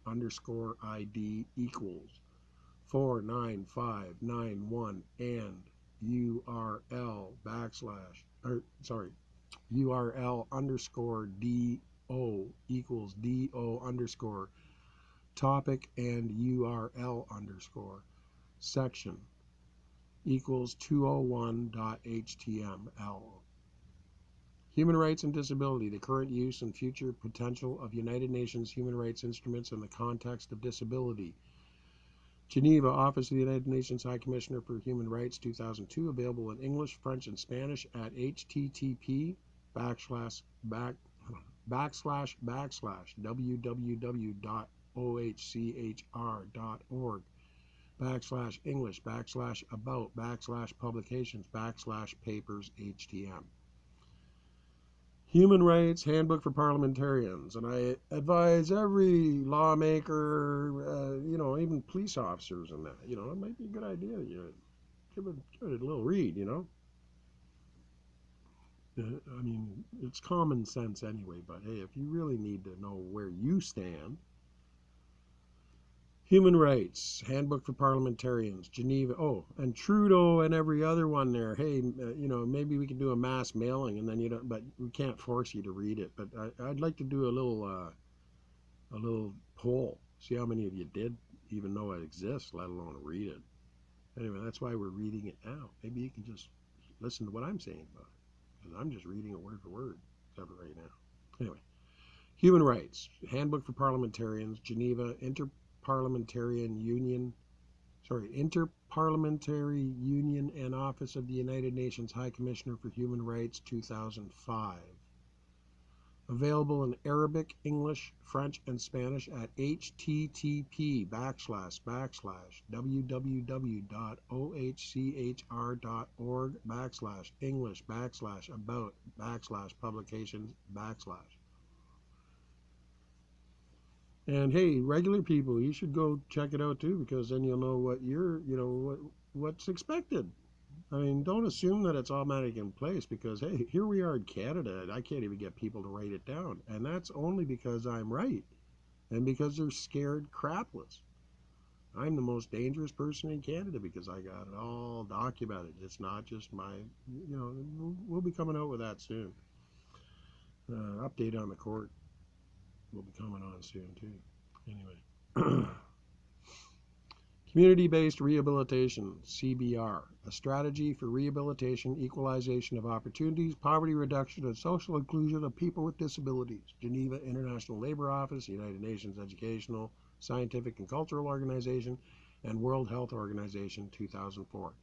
_ID equals 49591 and URL _DO equals DO _ topic and URL _ section equals 201.html. Human rights and disability, the current use and future potential of United Nations human rights instruments in the context of disability. Geneva, Office of the United Nations High Commissioner for Human Rights 2002, available in English, French, and Spanish at http://www.ohchr.org/English/about/publications/papers/htm. Human Rights Handbook for Parliamentarians, and I advise every lawmaker, even police officers and that, it might be a good idea, give it a little read, I mean, it's common sense anyway, but hey, if you really need to know where you stand, Human Rights Handbook for Parliamentarians, Geneva, and Trudeau and every other one there. Hey, maybe we can do a mass mailing, and then but we can't force you to read it. But I'd like to do a little poll, see how many of you did even know it exists, let alone read it. Anyway, that's why we're reading it now. Maybe you can just listen to what I'm saying about it, because I'm just reading it word for word, except for right now. Anyway. Human rights. Handbook for Parliamentarians, Geneva, Interparliamentary Union and Office of the United Nations High Commissioner for Human Rights, 2005. Available in Arabic, English, French, and Spanish at http://www.ohchr.org/English/about/publications/. And hey, regular people, you should go check it out too, because then you'll know what what's expected. I mean, don't assume that it's automatic in place, because hey, here we are in Canada and I can't even get people to write it down, and that's only because I'm right and because they're scared crapless. I'm the most dangerous person in Canada because I got it all documented. It's not just my, we'll be coming out with that soon. Update on the court will be coming on soon too. Anyway. Community-based rehabilitation, CBR, a strategy for rehabilitation, equalization of opportunities, poverty reduction, and social inclusion of people with disabilities. Geneva International Labour Office, United Nations Educational, Scientific, and Cultural Organization, and World Health Organization, 2004.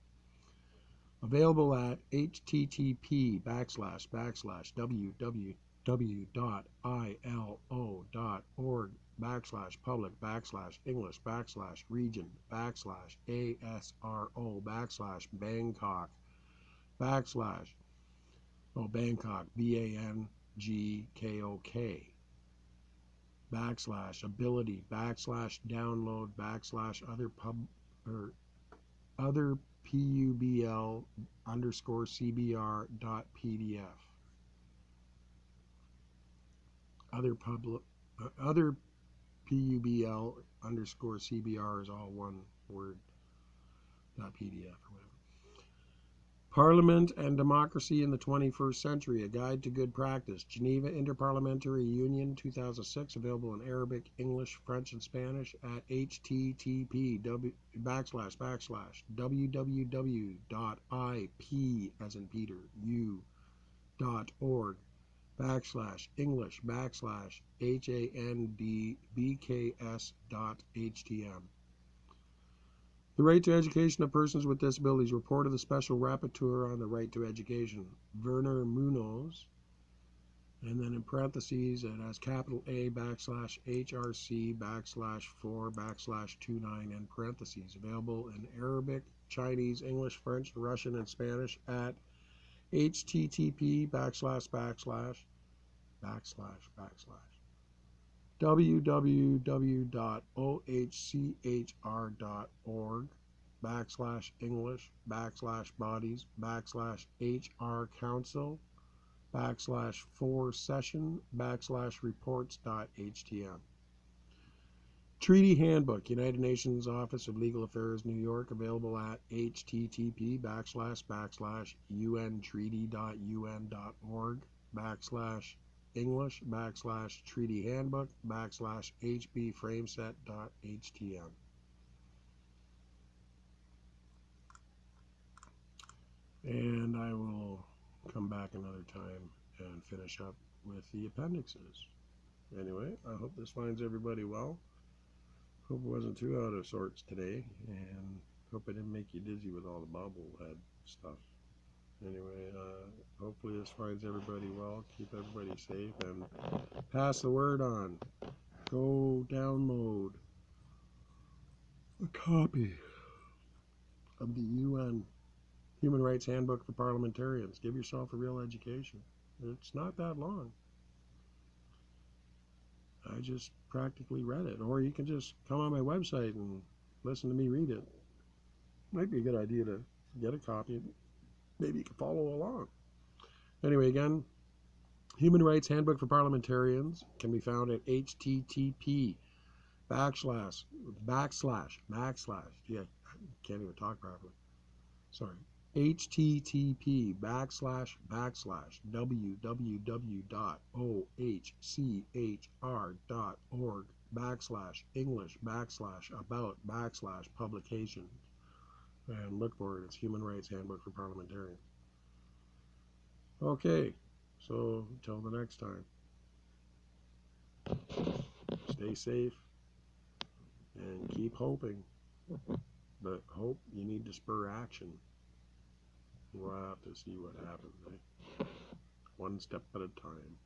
Available at http://www.ilo.org/public/English/ASRO/Bangkok/ Bangkok BANKOK/ability/download/other publ_cbr.pdf. Other publ_cbr is all one word, .pdf or whatever. Parliament and Democracy in the 21st Century, A Guide to Good Practice. Geneva Interparliamentary Union, 2006. Available in Arabic, English, French, and Spanish at http://www.ip, as in Peter, u.org/English/handbks.htm. The Right to Education of Persons with Disabilities. Report of the Special Rapporteur on the Right to Education, Werner Munoz. And then in parentheses, it has capital A /HRC/4/29 in parentheses. Available in Arabic, Chinese, English, French, Russian, and Spanish at www.ohchr.org/English/bodies/HR council/4session/reports.htm. Treaty Handbook, United Nations Office of Legal Affairs, New York. Available at http://untreaty.un.org/English/treaty handbook/hbframeset.htm. And I will come back another time and finish up with the appendixes. Anyway, I hope this finds everybody well. Hope it wasn't too out of sorts today, and hope I didn't make you dizzy with all the bobblehead stuff. Anyway, hopefully this finds everybody well. Keep everybody safe, and pass the word on. Go download a copy of the UN Human Rights Handbook for Parliamentarians. Give yourself a real education. It's not that long. I just practically read it. Or you can just come on my website and listen to me read it. Might be a good idea to get a copy. Maybe you can follow along. Anyway, again, Human Rights Handbook for Parliamentarians can be found at http:// yeah, I can't even talk properly. Sorry. http://www.ohchr.org/English/about/publications. And look for it. It's Human Rights Handbook for Parliamentarians. Okay, so until the next time. stay safe, and keep hoping. But hope, you need to spur action. We'll have to see what happens, eh? One step at a time.